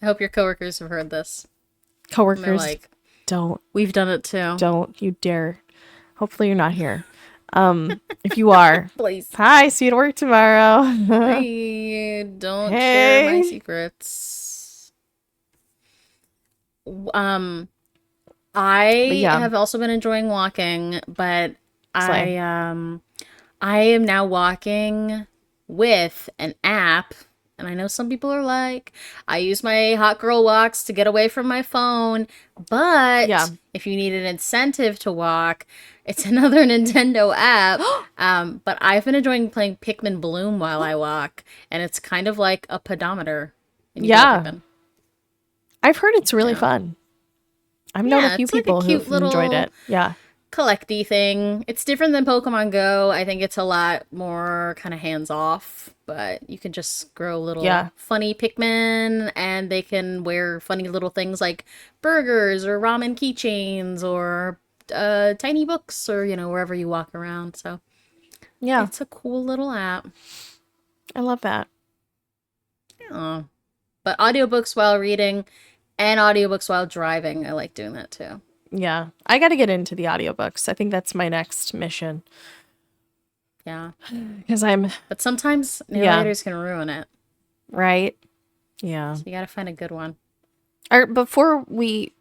S2: I hope your coworkers have heard this. And they're
S1: coworkers
S2: like,
S1: don't
S2: we've done it too.
S1: don't you dare. Hopefully you're not here. If you are,
S2: Please.
S1: hi, see you at work tomorrow.
S2: I don't share my
S1: Hey.
S2: secrets. Um,
S1: But
S2: I
S1: yeah,
S2: have also been enjoying walking, but
S1: slay.
S2: I am now walking with an app, and I know some people are like, I use my hot girl walks to get away from my phone,
S1: Yeah.
S2: but if you need an incentive to walk, it's another Nintendo app. But I've been enjoying playing Pikmin Bloom while I walk, and it's kind of like a pedometer, and you go up
S1: Yeah.
S2: Pikmin.
S1: I've heard it's really
S2: Yeah.
S1: fun. I've known a
S2: Yeah,
S1: few
S2: it's like a
S1: people
S2: cute
S1: who've enjoyed
S2: little
S1: it. Yeah.
S2: collecty thing. It's different than Pokemon Go. I think it's a lot more kind of hands off, but you can just grow little
S1: Yeah.
S2: funny Pikmin and they can wear funny little things like burgers or ramen keychains or tiny books or, wherever you walk around. So
S1: Yeah.
S2: it's a cool little app.
S1: I love that.
S2: Yeah. But audiobooks while reading and audiobooks while driving, I like doing that too.
S1: Yeah. I got to get into the audiobooks. I think that's my next mission
S2: Yeah.
S1: because I'm,
S2: But sometimes
S1: yeah,
S2: narrators can ruin it.
S1: right. Yeah.
S2: So you gotta find a good one.
S1: Before we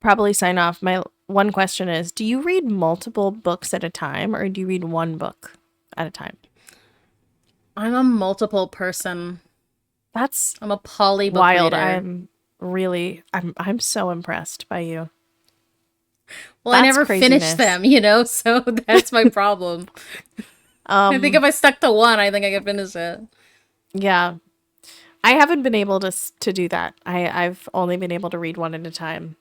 S1: probably sign off, my one question is, do you read multiple books at a time or do you read one book at a time?
S2: I'm a multiple person.
S1: That's
S2: I'm a polybook
S1: wild.
S2: reader.
S1: I'm so impressed by you.
S2: Well, I
S1: That's
S2: never finish
S1: craziness.
S2: them, so that's my problem. I think
S1: Um,
S2: if I stuck to one, I think I could finish it.
S1: yeah. I haven't been able to do that. I've only been able to read one at a time.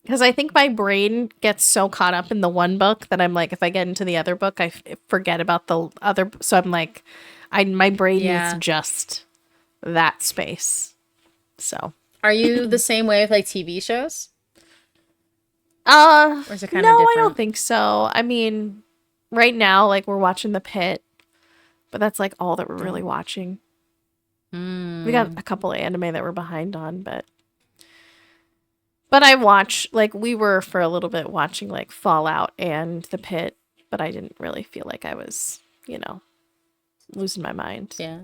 S1: Because I think my brain gets so caught up in the one book that I'm like, if I get into the other book, forget about the other. So I'm like, my brain needs
S2: Yeah.
S1: just that space. So,
S2: Are you the same way with like TV shows? Or is it kind
S1: no,
S2: of
S1: I don't
S2: different?
S1: think so. I mean, right now, like we're watching The Pit, but that's like all that we're really
S2: Oh.
S1: watching. We got
S2: Hmm.
S1: a couple of anime that we're behind on, but I watch like we were for a little bit watching like Fallout and The Pit, but I didn't really feel like I was, losing my mind.
S2: Yeah.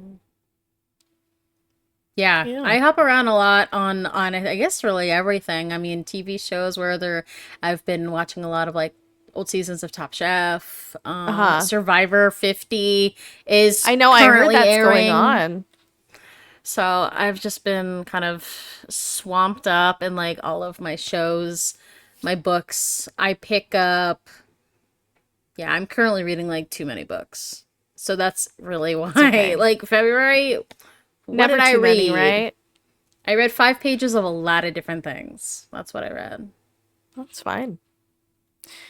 S2: Yeah,
S1: Yeah.
S2: I hop around a lot on I guess really everything. I mean, TV shows where I've been watching a lot of like old seasons of Top Chef.
S1: Uh-huh.
S2: Survivor 50 is
S1: I know I heard
S2: currently
S1: that's going
S2: airing.
S1: on.
S2: So I've just been kind of swamped up in like all of my shows, my books. I pick up, yeah, I'm currently reading like too many books. So that's really
S1: It's
S2: why.
S1: okay.
S2: Like February, what did
S1: Never
S2: I
S1: too many,
S2: read?
S1: right?
S2: I read 5 pages of a lot of different things. That's what I read.
S1: That's fine.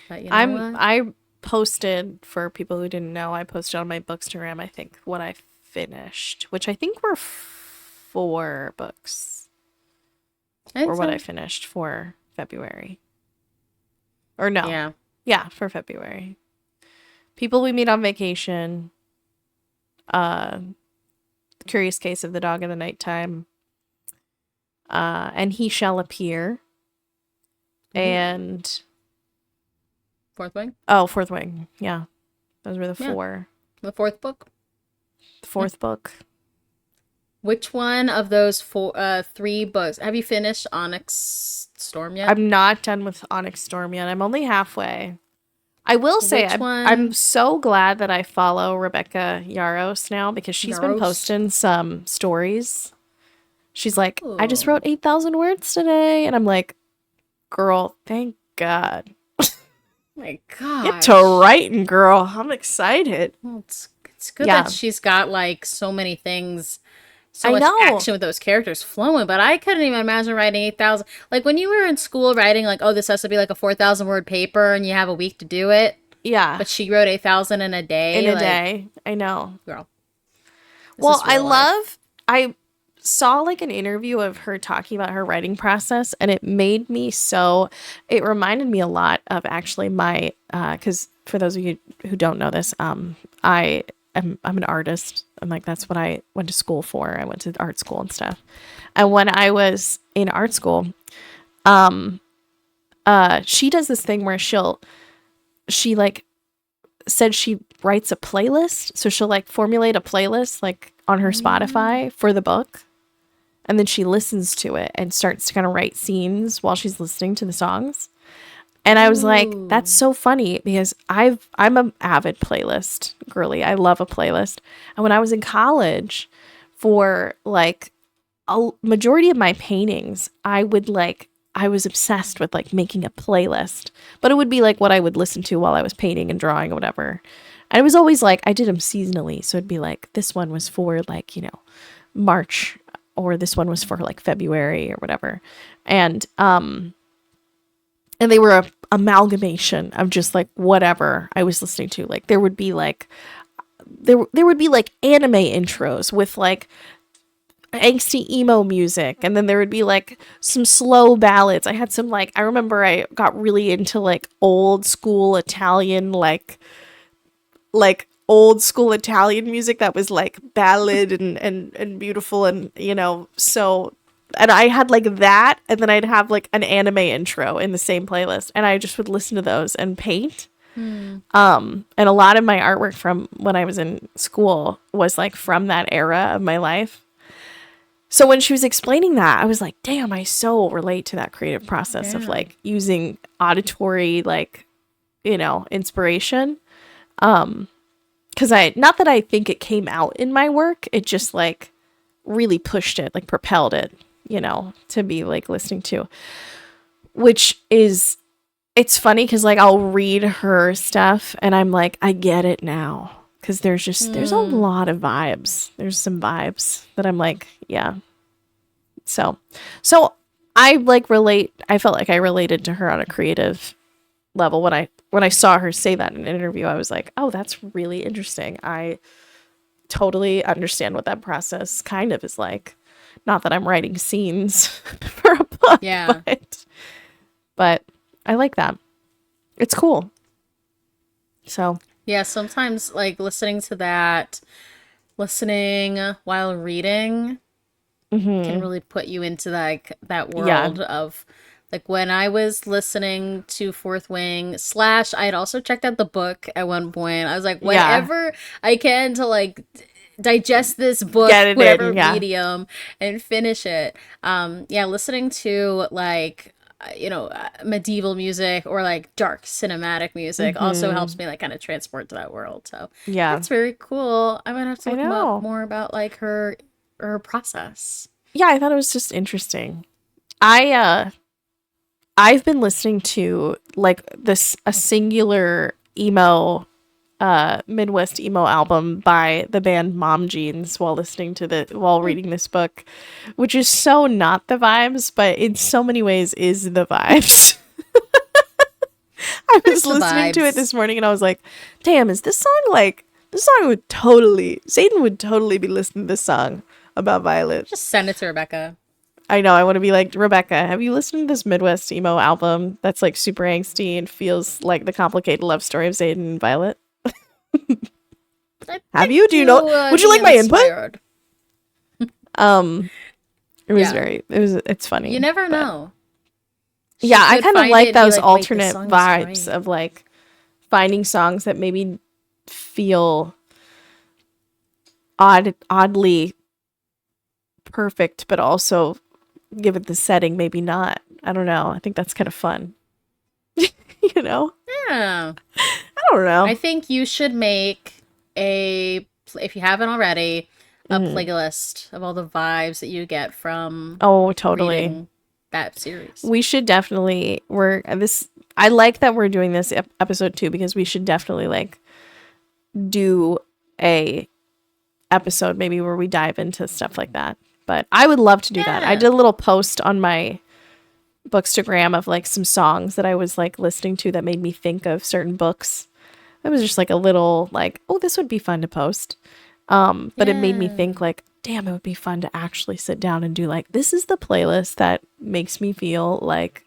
S2: But you know what?
S1: I posted, for people who didn't know, I posted on my Bookstagram, I think, what I finished, which I think were 4 books,
S2: I think
S1: or what I
S2: so.
S1: finished for February. Or no.
S2: Yeah.
S1: Yeah, for February. People We Meet on Vacation, uh Curious Case of the Dog in the Nighttime, and He Shall Appear,
S2: Ooh.
S1: and
S2: Fourth Wing?
S1: oh, Fourth Wing. Yeah. Those were the
S2: Yeah.
S1: four.
S2: The fourth book?
S1: The fourth book.
S2: Which one of those 3 books have you finished Onyx Storm yet?
S1: I'm not done with Onyx Storm yet. I'm only halfway. I will say
S2: Which
S1: I'm
S2: one?
S1: so glad that I follow Rebecca Yaros now, because she's been
S2: Yaros.
S1: posting some stories. She's like, I just
S2: Oh
S1: wrote 8,000 words today. And I'm like, girl, thank God.
S2: my
S1: Get to
S2: gosh.
S1: writing, girl. I'm excited.
S2: Well, it's good that
S1: Yeah,
S2: she's got like so many things, so
S1: I
S2: much
S1: know.
S2: action with those characters flowing. But I couldn't even imagine writing 8,000. Like when you were in school writing, like, oh, this has to be like a 4,000 word paper, and you have a week to do it.
S1: Yeah,
S2: But she wrote 8,000 in a
S1: in
S2: day.
S1: a
S2: Like,
S1: day. I know.
S2: girl, this
S1: Well,
S2: is real life.
S1: I saw like an interview of her talking about her writing process, and it made me so, it reminded me a lot of actually my, because for those of you who don't know this, I'm an artist, and like that's what I went to school for. I went to art school and stuff. And when I was in art school, she does this thing where she like said she writes a playlist. So she'll like formulate a playlist like on her
S2: Mm.
S1: Spotify for the book. And then she listens to it and starts to kind of write scenes while she's listening to the songs. And I was like, that's
S2: Ooh.
S1: so funny, because I'm an avid playlist girly. I love a playlist. And when I was in college, for like a majority of my paintings, I was obsessed with like making a playlist. But it would be like what I would listen to while I was painting and drawing or whatever. And it was always like I did them seasonally. So it'd be like this one was for like, March, or this one was for like February or whatever. And they were a amalgamation of just like whatever I was listening to. Like there would be like there would be like anime intros with like angsty emo music, and then there would be like some slow ballads. I had some like, I remember I got really into like old school Italian, like old school Italian music that was like ballad and beautiful, and so, and I had like that, and then I'd have like an anime intro in the same playlist, and I just would listen to those and paint.
S2: Hmm.
S1: And a lot of my artwork from when I was in school was like from that era of my life. So when she was explaining that, I was like, damn, I so relate to that creative process of
S2: Yeah.
S1: like using auditory, like, inspiration. Cause not that I think it came out in my work, it just like really pushed it, like propelled it, to be like listening to, which is, it's funny. Cause like I'll read her stuff and I'm like, I get it now. Cause there's a
S2: Hmm.
S1: lot of vibes. There's some vibes that I'm like, yeah. So I like relate. I felt like I related to her on a creative level when I saw her say that in an interview. I was like, oh, that's really interesting. I totally understand what that process kind of is like. Not that I'm writing scenes for a book,
S2: Yeah.
S1: but I like that. It's cool. So,
S2: Yeah. Sometimes, like, listening to that, listening while reading can
S1: mhm.
S2: really put you into like that
S1: Yeah,
S2: world of like when I was listening to Fourth Wing slash I had also checked out the book at one point. I was like,
S1: yeah,
S2: whenever I can to like digest this book,
S1: get it
S2: whatever
S1: in. Yeah.
S2: medium, and finish it. Yeah, listening to like medieval music or like dark cinematic music also helps
S1: Mhm.
S2: me like kind of transport to that world. So
S1: Yeah,
S2: that's very cool. I'm gonna have to
S1: I
S2: look up
S1: know.
S2: more about like her or process.
S1: Yeah, I thought it was just interesting. I've been listening to like a singular emo Midwest emo album by the band Mom Jeans while reading this book, which is so not the vibes, but in so many ways is the vibes. I was listening to it this morning and I was like, damn, is this song Satan would totally be listening to this song about Violet.
S2: Just send it to Rebecca.
S1: I know, I want to be like, Rebecca, have you listened to this Midwest emo album that's like super angsty and feels like the complicated love story of Satan and Violet? Have you? Do you know? Would you like my input? It's funny.
S2: You never know.
S1: Yeah, I kind of like those alternate vibes of like finding songs that maybe feel oddly perfect, but also give it the setting, maybe not. I don't know. I think that's kind of fun. You know?
S2: Yeah.
S1: I don't know.
S2: I think you should make if you haven't already, a playlist of all the vibes that you get from
S1: totally
S2: that series.
S1: We should definitely I like that we're doing this episode 2 because we should definitely like do a episode maybe where we dive into stuff like that. But I would love to do that. I did a little post on my Bookstagram of like some songs that I was like listening to that made me think of certain books. It was just like a little like, oh, this would be fun to post. But it made me think like, damn, it would be fun to actually sit down and do like, this is the playlist that makes me feel like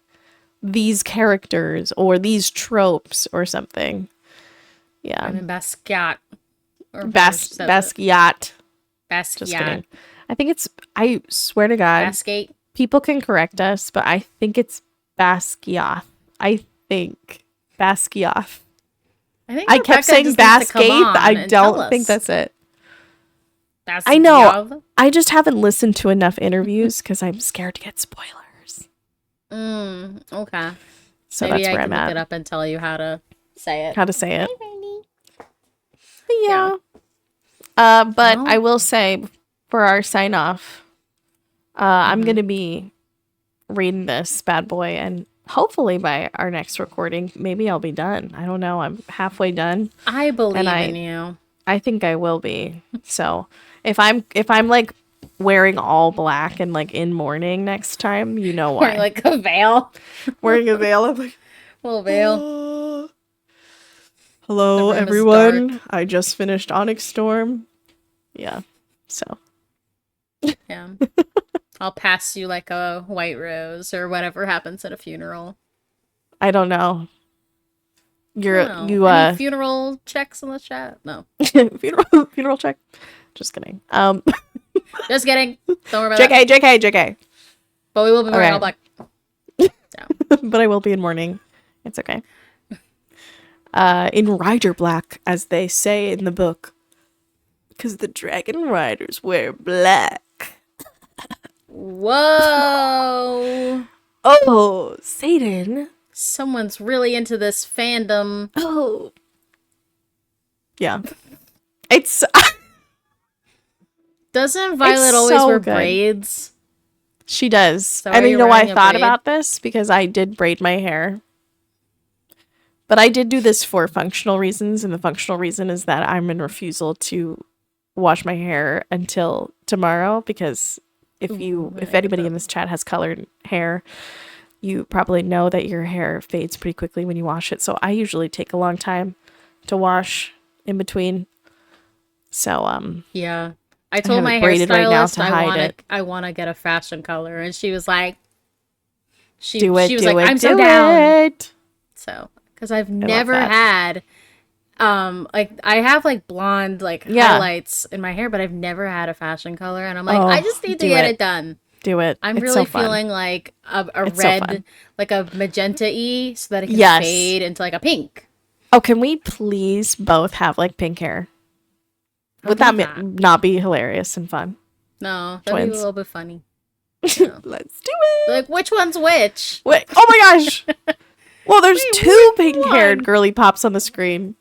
S1: these characters or these tropes or something. Yeah.
S2: I'm in Basquiat.
S1: Basquiat.
S2: Basquiat.
S1: Just kidding. I think I swear to God.
S2: Basquiat.
S1: People can correct us, but I think it's Basquiat. Basquiat. I kept saying Basquiat. I don't think that's it.
S2: Basquiat.
S1: I know. I just haven't listened to enough interviews because I'm scared to get spoilers.
S2: Okay.
S1: So
S2: maybe
S1: that's where
S2: I
S1: I'm
S2: can
S1: at.
S2: look it up and tell you how to say it.
S1: Yeah. But I will say for our sign off, I'm going to be reading this bad boy, and hopefully by our next recording, maybe I'll be done. I don't know. I'm halfway done.
S2: I believe in you.
S1: I think I will be. So if I'm like wearing all black and like in mourning next time, you know why.
S2: Wearing like a veil.
S1: Wearing a veil. I'm like,
S2: little veil.
S1: Hello, everyone. I just finished Onyx Storm. Yeah. So.
S2: Yeah. I'll pass you like a white rose or whatever happens at a funeral.
S1: I don't know.
S2: Any funeral checks in the chat? No.
S1: funeral check. Just kidding.
S2: Just kidding. Don't worry about that.
S1: JK.
S2: But we will be wearing all black.
S1: But I will be in mourning. It's okay. In rider black, as they say in the book. Because the dragon riders wear black.
S2: Whoa.
S1: Oh, Satan.
S2: Someone's really into this fandom.
S1: Oh. Yeah. It's...
S2: Doesn't Violet always wear braids?
S1: She does.
S2: So
S1: and you know why I thought about this? Because I did braid my hair. But I did do this for functional reasons, and the functional reason is that I'm in refusal to wash my hair until tomorrow, because if anybody in this chat has colored hair, you probably know that your hair fades pretty quickly when you wash it. So I usually take a long time to wash in between. So
S2: yeah. I told my hairstylist I want to get a fashion color, and she was like, she was like, I'm so down. So, because I've never had, like I have like blonde highlights in my hair, but I've never had a fashion color, and I'm like, I just need to get it done.
S1: Do it.
S2: I'm really feeling like a red, like a magenta-y, so that it can fade into like a pink.
S1: Oh, can we please both have like pink hair? Would that not be hilarious and fun?
S2: No, that'd be a little bit funny.
S1: No. Let's do it.
S2: Like, which one's which?
S1: Wait, oh my gosh. Well, there's two pink-haired girly pops on the screen.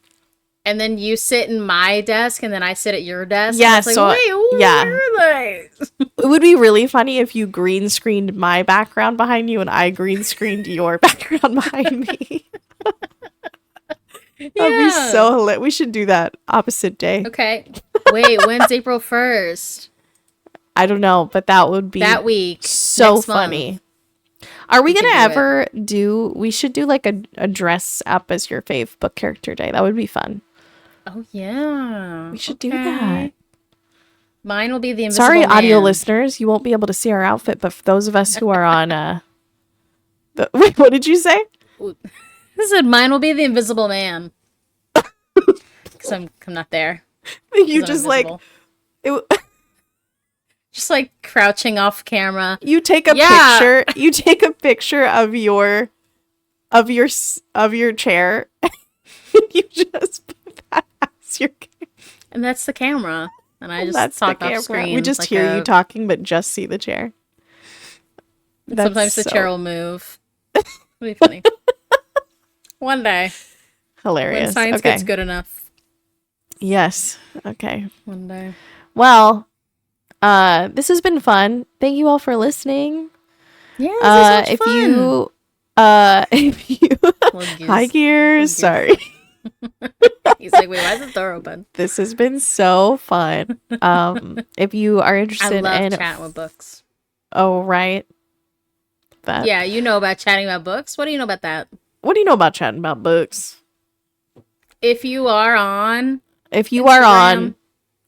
S2: And then you sit in my desk, and then I sit at your desk.
S1: Yeah,
S2: and it's like, wait, where are they?
S1: It would be really funny if you green screened my background behind you and I green screened your background behind me. That'd be so hilarious. We should do that opposite day.
S2: Okay. Wait, when's April 1st?
S1: I don't know, but that would be
S2: that week.
S1: So funny. Are we gonna ever do? We should do like a dress up as your fave book character day. That would be fun.
S2: Oh yeah,
S1: we should do that.
S2: Mine will be the Invisible
S1: Man.
S2: Sorry,
S1: audio listeners, you won't be able to see our outfit, but for those of us who are on, wait, what did you say?
S2: I said mine will be the Invisible Man. Because I'm not there.
S1: You just like
S2: just like crouching off camera.
S1: You take a picture. You take a picture of your chair. You just put that as your camera.
S2: And that's the camera. And I just talk off screen.
S1: We just like hear you talking, but just see the chair.
S2: Sometimes the chair will move. It'll be funny. One day.
S1: Hilarious.
S2: When science gets good enough.
S1: Yes. Okay.
S2: One day.
S1: Well, this has been fun. Thank you all for listening.
S2: Yeah, this is fun.
S1: If you hi gears. Sorry.
S2: He's like, wait, why is the door open?
S1: This has been so fun. If you are interested in
S2: chatting with books.
S1: Oh, right. That.
S2: Yeah, you know about chatting about books. What do you know about that?
S1: What do you know about chatting about books?
S2: If you are on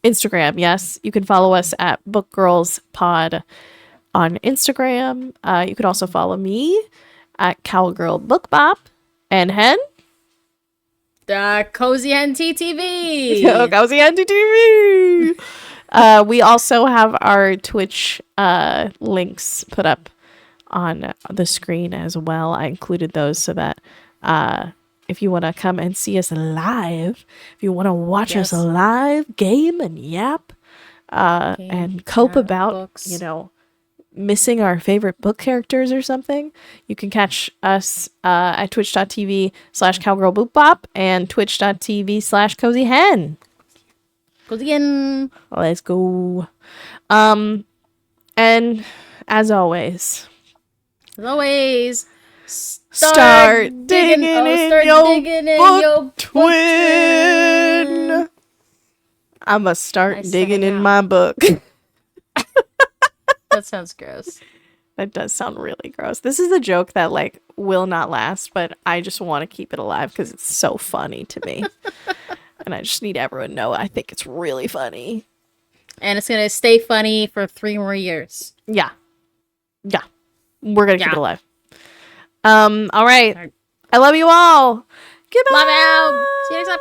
S1: Instagram, yes, you can follow us at Bookgorls Pod on Instagram. You could also follow me at Cowgirl Book Bop and Hen.
S2: Cozy Hen TTV.
S1: Cozy Hen TTV. We also have our Twitch links put up on the screen as well. I included those so that if you want to come and see us live, if you want to watch us live, game and yap, and cope about books. Missing our favorite book characters or something, you can catch us at twitch.tv/cowgirlboopbop and twitch.tv/cozyhen.
S2: Cozy Hen.
S1: Let's go. And as always, start digging in your twin. I'ma start digging in my book.
S2: That sounds gross.
S1: That does sound really gross. This is a joke that will not last, but I just want to keep it alive because it's so funny to me. And I just need everyone to know I think it's really funny.
S2: And it's going to stay funny for 3 more years.
S1: Yeah. We're going to keep it alive. All right. I love you all. Goodbye.
S2: Love you. See you next time.